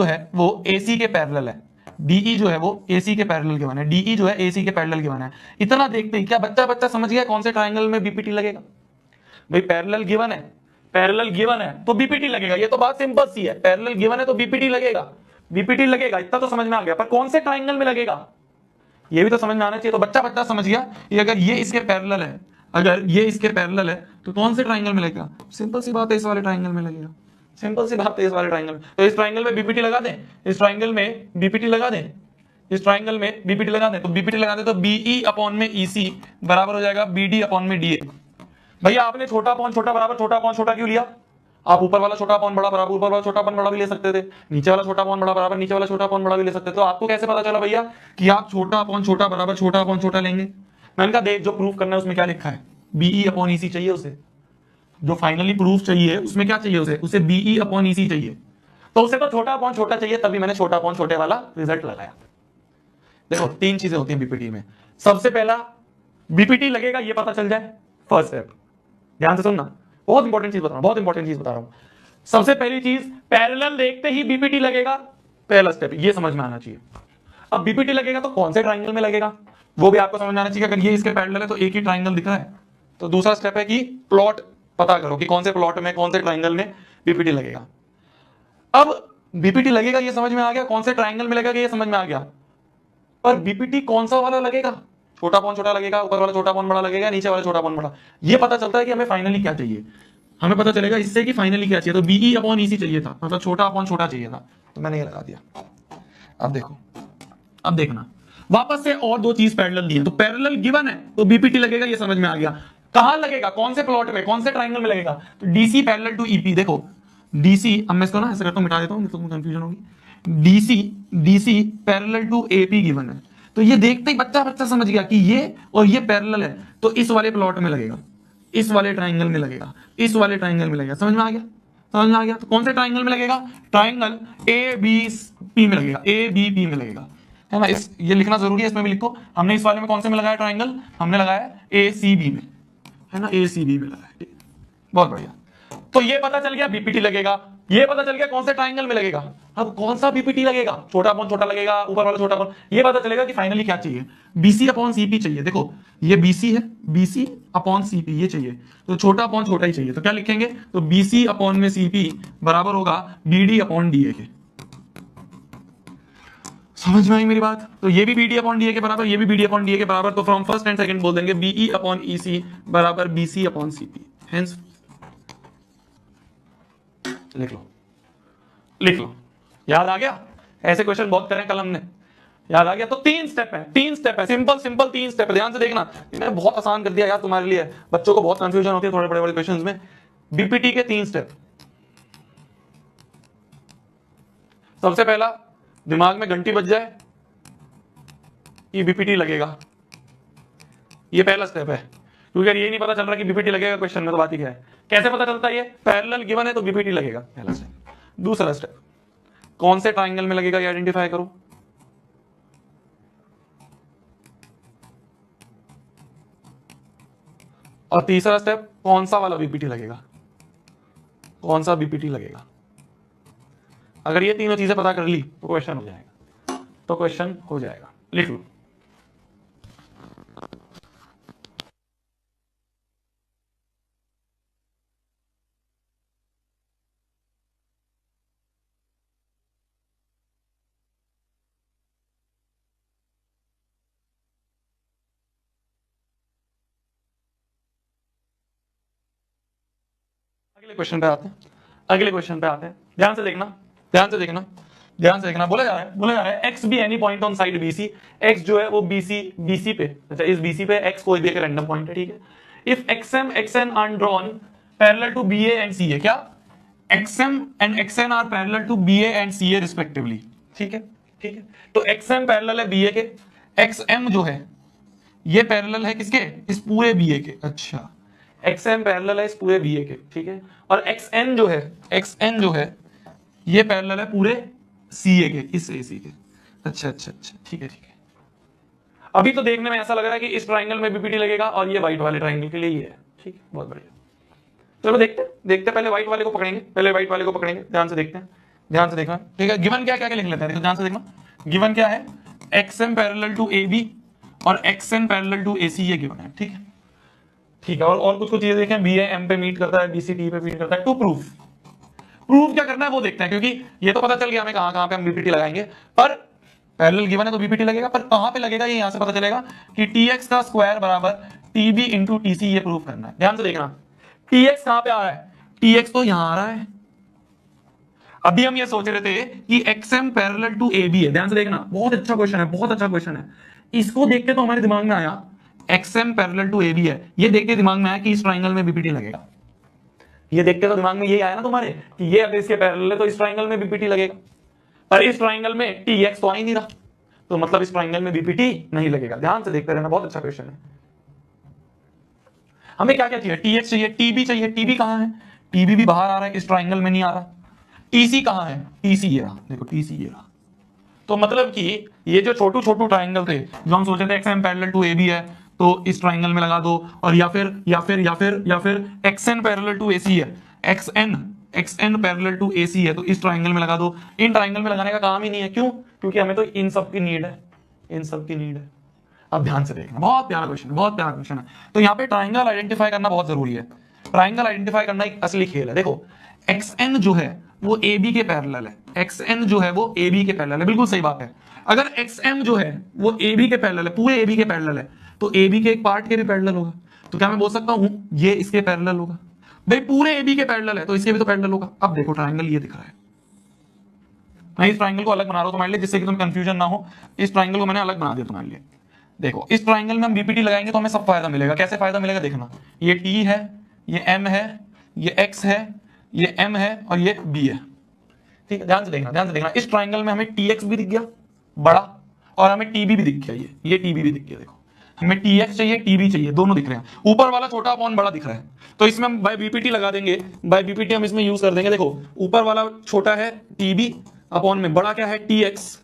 है वो एसी के पैरेलल है, डीई जो है वो एसी के पैरेलल गिवन है, डीई जो है एसी के पैरेलल गिवन है। इतना देखते ही क्या बच्चा समझ गया कौन से ट्राइंगल में बीपीटी लगेगा? भाई पैरेलल गिवन है तो बीपीटी लगेगा, ये तो बात सिंपल सी है। पैरेलल गिवन है तो बीपीटी लगेगा, इतना तो समझ में आ गया। पर कौन से ट्राइंगल में लगेगा ये भी तो समझ में आना चाहिए। तो बच्चा समझ गया कि अगर ये इसके पैरेलल है, तो कौन से ट्राइंगल में लगेगा? सिंपल सी बात है, इस वाले ट्राइंगल में लगेगा। तो इस ट्राइंगल में बीपीटी लगा दें, तो बीपीटी लगा दे तो बीई अपॉन में ईसी बराबर हो जाएगा बीडी अपॉन में डीए। भैया आपने छोटा अपॉन छोटा बराबर छोटा अपॉन छोटा क्यों लिया? आप ऊपर वाला छोटा अपॉन बड़ा बराबर ऊपर वाला छोटा अपॉन बड़ा भी ले सकते थे, नीचे वाला छोटा अपॉन बड़ा बराबर नीचे वाला छोटा अपॉन बड़ा भी ले सकते थे। तो आपको कैसे पता चला भैया कि आप छोटा अपॉन छोटा बराबर छोटा अपॉन छोटा लेंगे? मैंने कहा देख जो प्रूफ करना है उसमें क्या लिखा है, बीई अपॉन ईसी चाहिए उसे, जो फाइनली प्रूफ चाहिए उसमें क्या चाहिए उसे बीई अपॉन ईसी चाहिए। तो उसे तो छोटा अपॉन छोटा चाहिए, तभी मैंने छोटा अपॉन छोटे वाला रिजल्ट लगाया। देखो 3 चीजें होती हैं बीपीटी में। सबसे पहला बीपीटी लगेगा ये पता चल जाए, फर्स्ट स्टेप। ध्यान से सुनना, बहुत इंपॉर्टेंट चीज बता रहा हूं, बहुत इंपॉर्टेंट चीज बता रहा हूं। सबसे पहली चीज पैरेलल देखते ही बीपीटी लगेगा, पहला स्टेप ये समझ में आना चाहिए। अब बीपीटी लगेगा तो कौन से ट्राइंगल में लगेगा वो भी आपको समझ में आना चाहिए। अगर ये इसके पैरेलल है तो एक ही ट्राइंगल दिख रहा है, तो दूसरा स्टेप है कि प्लॉट पता करो कि कौन से प्लॉट में कौन से ट्राइंगल में बीपीटी लगेगा। अब बीपीटी लगेगा ये समझ में आ गया, कौन से ट्राइंगल में लगेगा ये समझ में आ गया, पर बीपीटी कौन सा वाला लगेगा, छोटा पॉन छोटा लगेगा, ऊपर वाला छोटा पॉन बड़ा लगेगा, नीचे वाला छोटा पॉन बड़ा, ये पता चलता है कि हमें फाइनली क्या चाहिए। हमें पता चलेगा इससे कि फाइनली क्या चाहिए। तो बीई अपॉन ईसी चाहिए था, मतलब छोटा अपॉन छोटा चाहिए था, तो मैंने ये लगा दिया। अब देखो, अब देखना वापस से और 2 चीज पैरेलल दी है, तो पैरेलल गिवन है तो बीपीटी लगेगा ये समझ में आ गया। कहां लगेगा, कौन से प्लॉट में, कौन से ट्राइंगल में लगेगा, तो डीसी पैरेलल टू ईपी। देखो डीसी, अब मैं इसको ना ऐसे करता हूं, मिटा देता हूं, तो कंफ्यूजन होगी। DC parallel to AP given है, तो ये देखते ही बच्चा समझ गया कि ये और ये पैरेलल है, तो इस वाले प्लॉट में लगेगा, इस वाले ट्राइंगल में लगेगा, इस वाले ट्राइंगल में लगेगा। समझ में आ गया, समझ में आ गया। तो कौन से ट्राइंगल में लगेगा, ट्राइंगल ए बी पी में लगेगा, ए बी पी में लगेगा, है ना। इस ये लिखना जरूरी है, इसमें भी लिखो। हमने इस वाले में कौन से में लगाया ट्राइंगल, हमने लगाया ए सी बी में, है ना, ए सी बी में लगाया। बहुत बढ़िया। तो ये पता चल गया बीपीटी लगेगा, ये पता चल गया कौन से ट्राइंगल में लगेगा। अब कौन सा बीपीटी लगेगा, छोटा अपॉन छोटा लगेगा, ऊपर वाला छोटा अपॉन, ये पता चलेगा कि फाइनली क्या चाहिए, बीसी अपॉन सीपी चाहिए। देखो ये बीसी है, बीसी अपॉन सीपी ये चाहिए, तो छोटा अपॉन छोटा ही चाहिए। तो क्या लिखेंगे, तो बीसी अपॉन में सीपी बराबर होगा बीडी अपॉन डीए के। समझ में आई मेरी बात। तो ये भी बीडी अपॉन डीए के बराबर, ये भी बीडी अपॉन डीए के बराबर। तो फ्रॉम फर्स्ट एंड सेकंड बोल देंगे बीई अपॉन ईसी बराबर बीसी अपॉन सीपी। हेंस लिख लो, लिख लो, याद आ गया। ऐसे क्वेश्चन बहुत करें कल हमने, याद आ गया। तो 3 स्टेप है, 3 स्टेप है, सिंपल सिंपल 3 स्टेप है। ध्यान से देखना, मैंने बहुत आसान कर दिया यार तुम्हारे लिए। बच्चों को बहुत कंफ्यूजन होती है थोड़े बड़े बड़े क्वेश्चंस में। बीपीटी के 3 स्टेप। सबसे पहला, दिमाग में घंटी बज जाए कि बीपीटी लगेगा, ये पहला स्टेप है। क्योंकि अगर ये नहीं पता चल रहा कि बीपीटी लगेगा क्वेश्चन में, तो बात ही क्या है। कैसे पता चलता है, ये पैरेलल गिवन है तो बीपीटी लगेगा, पहला स्टेप। दूसरा स्टेप, कौन से ट्राइंगल में लगेगा ये आइडेंटिफाई करो। और तीसरा स्टेप, कौन सा वाला बीपीटी लगेगा, कौन सा बीपीटी लगेगा। अगर ये तीनों चीजें पता कर ली तो क्वेश्चन हो जाएगा, तो क्वेश्चन हो जाएगा। लिख लो। अगले क्वेश्चन पे आते हैं, अगले क्वेश्चन पे आते हैं। ध्यान से देखना, ध्यान से देखना, ध्यान से देखना। बोला जा रहा है x be any point on side BC. X जो है वो बीसी पे, अच्छा इस बीसी पे एक्स कोई भी एक रैंडम पॉइंट है, ठीक है। If XM XN are drawn parallel to BA and CA, क्या XM and XN are parallel to BA and CA respectively, ठीक है, ठीक है। तो एक्सएम पैरेलल है बीए के, एक्सएम जो है ये पैरेलल है किसके, इस पूरे बीए के। अच्छा, एक्सएम पैरेलल है इस पूरे बीए के, ठीक है। और एक्सएन जो है, एक्सएन जो है ये पैरेलल है पूरे सीए के, इस एसी के। अच्छा अच्छा अच्छा, ठीक है ठीक है। अभी तो देखने में ऐसा लग रहा है कि इस ट्राइंगल में बीपीटी लगेगा और ये व्हाइट वाले ट्राइंगल के लिए ये है, ठीक है, बहुत बढ़िया। चलो देखते देखते, पहले व्हाइट वाले को पकड़ेंगे, पहले व्हाइट वाले को पकड़ेंगे। ध्यान से देखते हैं, ध्यान से देखना, ठीक है। गिवन क्या क्या लिख लेते हैं, देखो ध्यान से देखना। गिवन क्या है, एक्सएम पैरेलल टू एबी और एक्सएन पैरेलल टू एसी, ये गिवन है, ठीक है, ठीक है। और कुछ कुछ चीजें देखें, बी एम पे मीट करता है, बीसी टी पे मीट करता है। टू प्रूफ, प्रूफ क्या करना है वो देखते हैं, क्योंकि ये तो पता चल गया हमें कहां कहां पे हम बीपीटी लगाएंगे, पर पैरेलल गिवन है तो बीपीटी लगेगा, पर कहां पे लगेगा ये यहां से पता चलेगा कि टीएक्स का स्क्वायर बराबर टीबी इंटू टीसी, ये प्रूफ करना है। ध्यान से देखना, टीएक्स कहां पे आ रहा है, टीएक्स तो यहां आ रहा है। अभी हम ये सोच रहे थे कि एक्सएम पैरेलल टू एबी है। ध्यान से देखना, बहुत अच्छा क्वेश्चन है, बहुत अच्छा क्वेश्चन है। इसको देख के तो हमारे दिमाग में आया एक्सएम पैरेलल टू एबी है, ये देख के दिमाग में आया कि इस ट्राइंगल में बीपीटी लगेगा। ये देख के तो दिमाग में यही आया ना तुम्हारे कि ये अगर इसके पैरेलल है तो इस ट्राइंगल में बीपीटी लगेगा, पर इस ट्राइंगल में टी एक्स तो आ ही नहीं रहा, तो मतलब इस ट्राइंगल में बीपीटी नहीं लगेगा। ध्यान से देखते रहना, बहुत अच्छा क्वेश्चन है। हमें क्या क्या चाहिए, टी एक्स चाहिए, टीबी चाहिए, टीबी कहां है, टीबी भी बाहर आ रहा है, इस ट्राइंगल में नहीं आ रहा। टीसी कहां है, टीसी ये रहा, देखो टीसी ये रहा। तो मतलब कि ये जो छोटू छोटू ट्राइंगल थे जो हम सोचे थे X N parallel to A B है तो इस ट्राइंगल में लगा दो, और या फिर एक्स एन पैरेलल टू ए सी है, एक्स एन पैरेलल टू ए सी है तो इस ट्राइंगल में लगा दो। इन ट्राइंगल में लगाने का काम ही नहीं है, क्यों, क्योंकि हमें तो इन सब की नीड है, इन सब की नीड है। अब ध्यान से देखना, बहुत प्यारा क्वेश्चन है, बहुत प्यारा क्वेश्चन है। तो यहाँ पे ट्राइंगल आइडेंटिफाई करना बहुत जरूरी है। ट्राइंगल आइडेंटिफाई करना एक असली खेल है। देखो एक्स एन जो है वो ए बी के पैरेलल है, एक्स एन जो है वो ए बी के पैरेलल है, बिल्कुल सही बात है। अगर एक्स एम जो है वो ए बी के पैरेलल है, पूरे ए बी के पैरेलल है, तो ए बी के एक पार्ट के भी पैरेलल होगा। तो क्या मैं बोल सकता हूं ये इसके पैरेलल होगा, भाई पूरे ए बी के पैरेलल है तो इसके भी तो पैरेलल होगा। अब देखो ट्राइंगल ये दिख रहा है, मैं इस ट्राइंगल को अलग बना रहा हूं तुम्हारे लिए जिससे कि तुम कंफ्यूजन ना हो। इस ट्राइंगल को मैंने अलग बना दिया तुम्हारे लिए। देखो इस ट्राइंगल में हम बीपीटी लगाएंगे तो हमें सब फायदा मिलेगा। कैसे फायदा मिलेगा देखना, ये टी है, ये एम है, ये एक्स है, ये एम है और ये बी है। ठीक है, ध्यान से देखना, ध्यान से देखना। इस ट्राइंगल में हमें टी एक्स भी दिख गया बड़ा और हमें टीबी भी दिख गया, ये टीबी भी दिख गया। देखो हमें टी एक्स चाहिए, टीबी चाहिए, दोनों दिख रहे हैं। ऊपर वाला छोटा अपॉन बड़ा दिख रहा है तो इसमें हम बाय बीपीटी लगा देंगे, बाय बीपीटी हम इसमें यूज कर देंगे। देखो ऊपर वाला छोटा है टीबी अपॉन में बड़ा क्या है टी एक्स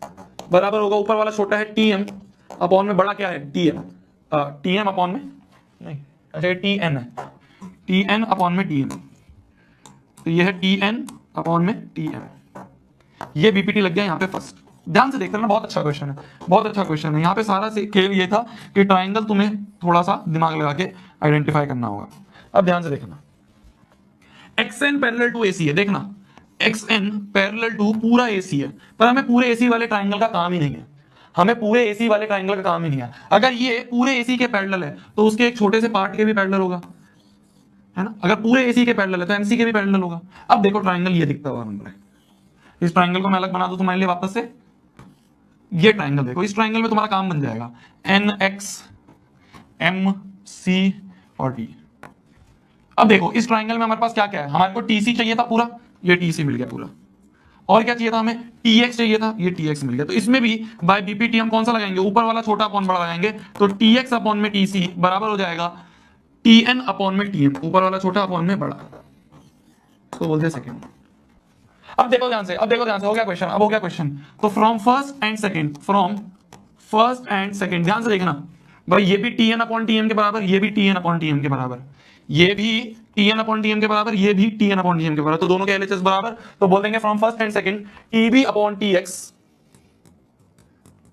बराबर होगा ऊपर वाला छोटा है टी एम अपॉन में बड़ा क्या है टी एम अपॉन में नहीं, अच्छा टी एन है, टी एन अपॉन में टी एम, तो ये है टी एन अपॉन में टी एम। ये बीपीटी लग गया यहाँ पे फर्स्ट। ध्यान से देखते रहना, बहुत अच्छा क्वेश्चन है, बहुत अच्छा क्वेश्चन है। यहाँ पे सारा खेल ये था कि ट्राइंगल तुम्हें थोड़ा सा दिमाग लगा के आइडेंटिफाई करना होगा। अब ध्यान से देखना, X N parallel to AC है, देखना एक्स एन पैरेलल टू पूरा एसी है, पर हमें पूरे एसी वाले ट्राइंगल का काम ही नहीं है, हमें पूरे एसी वाले ट्राइंगल का काम ही नहीं है। अगर ये पूरे एसी के पैरेलल है तो उसके एक छोटे से पार्ट के भी पैरेलल होगा, है ना। अगर पूरे एसी के पैरेलल है तो एमसी के भी पैरेलल होगा। अब देखो ट्राइंगल ये दिखता हुआ बन रहा है, इस ट्राइंगल को मैं अलग बना दूं तुम्हारे लिए वापस से। ये ट्राइंगल देखो, इस ट्राइंगल में तुम्हारा काम बन जाएगा एन एक्स एम सी और टी। अब देखो इस ट्राइंगल में हमारे पास क्या क्या है, हमारे को टीसी चाहिए था पूरा, ये टीसी मिल गया पूरा, और क्या चाहिए था हमें टीएक्स चाहिए था, ये टीएक्स मिल गया। तो इसमें भी बाय बीपीटी हम कौन सा लगाएंगे, ऊपर वाला छोटा अपॉन बड़ा लगाएंगे, तो टीएक्स अपॉन में टीसी बराबर हो जाएगा टीएन अपॉन में टीएम, ऊपर वाला छोटा अपॉन में बड़ा, तो बोलते सेकंड। अब देखो ध्यान से, अब देखो ध्यान से, हो गया क्वेश्चन, अब हो गया क्वेश्चन। तो from first and second, from first and second, ध्यान से देखना भाई, ये भी टीएन अपॉन टीएम के बराबर, ये भी टीएन अपॉन टीएम के बराबर, ये भी टीएन अपॉन टीएम के बराबर, ये भी टीएन अपॉन टीएम के बराबर, तो दोनों के एलएचएस बराबर। तो बोल देंगे from first and second TB upon TX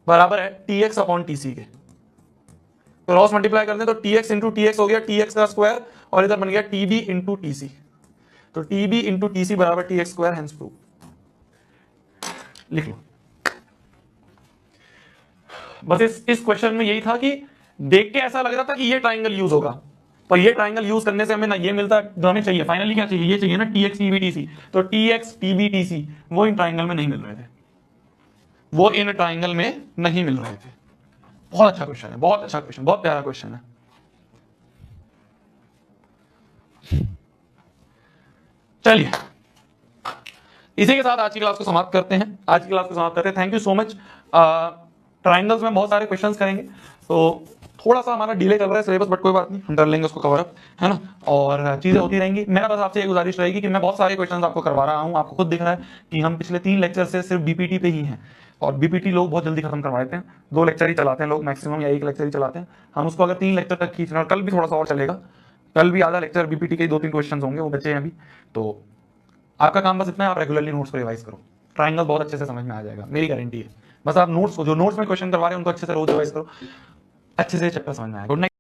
बराबर है टीएक्स अपॉन टीसी के। तो क्रॉस मल्टीप्लाई करते हैं तो टीएक्स इंटू टीएक्स हो गया टीएक्स का स्क्वायर, और इधर बन गया टीबी इंटू टीसी, तो टीबी इंटू टीसी बराबर टीएक्स स्क्वायर, हेंस प्रूव। लिख लो। बस इस क्वेश्चन में यही था कि देख के ऐसा लग रहा था कि ये ट्राइंगल यूज होगा, पर ये ट्राइंगल यूज करने से हमें ना ये मिलता जो हमें चाहिए। फाइनली क्या चाहिए, ये चाहिए ना टीएक्स टीबी टीसी, तो टीएक्स टीबी टीसी वो इन ट्राइंगल में नहीं मिल रहे थे, वो इन ट्राइंगल में नहीं मिल रहे थे। बहुत अच्छा क्वेश्चन है, बहुत अच्छा क्वेश्चन, बहुत प्यारा क्वेश्चन है। चलिए इसी के साथ आज की क्लास को समाप्त करते हैं, आज की क्लास को समाप्त करते हैं। Thank you so much. Triangles में बहुत सारे क्वेश्चंस करेंगे, तो थोड़ा सा हमारा डिले कर रहा है सिलेबस, बट कोई बात नहीं, हम कर लेंगे उसको कवर अप, है ना। और चीजें होती रहेंगी। मेरा बस आपसे ये गुजारिश रहेगी कि मैं बहुत सारे क्वेश्चंस आपको करवा रहा हूं, आपको खुद दिख रहा है कि हम पिछले 3 लेक्चर से सिर्फ बीपीटी पे ही हैं, और बीपीटी लोग बहुत जल्दी खत्म करवा देते हैं, 2 लेक्चर ही चलाते हैं लोग मैक्सिमम, या 1 लेक्चर ही चलाते हैं। हम उसको अगर 3 लेक्चर तक खींचना, कल भी थोड़ा सा और चलेगा, कल भी आधा लेक्चर बीपीटी के 2-3 क्वेश्चन होंगे, वो बचे हैं अभी। तो आपका काम बस इतना है, आप रेगुलरली नोट्स को रिवाइज करो, ट्राइंगल बहुत अच्छे से समझ में आ जाएगा, मेरी गारंटी है। बस आप नोट्स को, जो नोट्स में क्वेश्चन करवा रहे हैं उनको अच्छे से रोज रिवाइज करो, अच्छे से चैप्टर समझ में आएगा। Good night.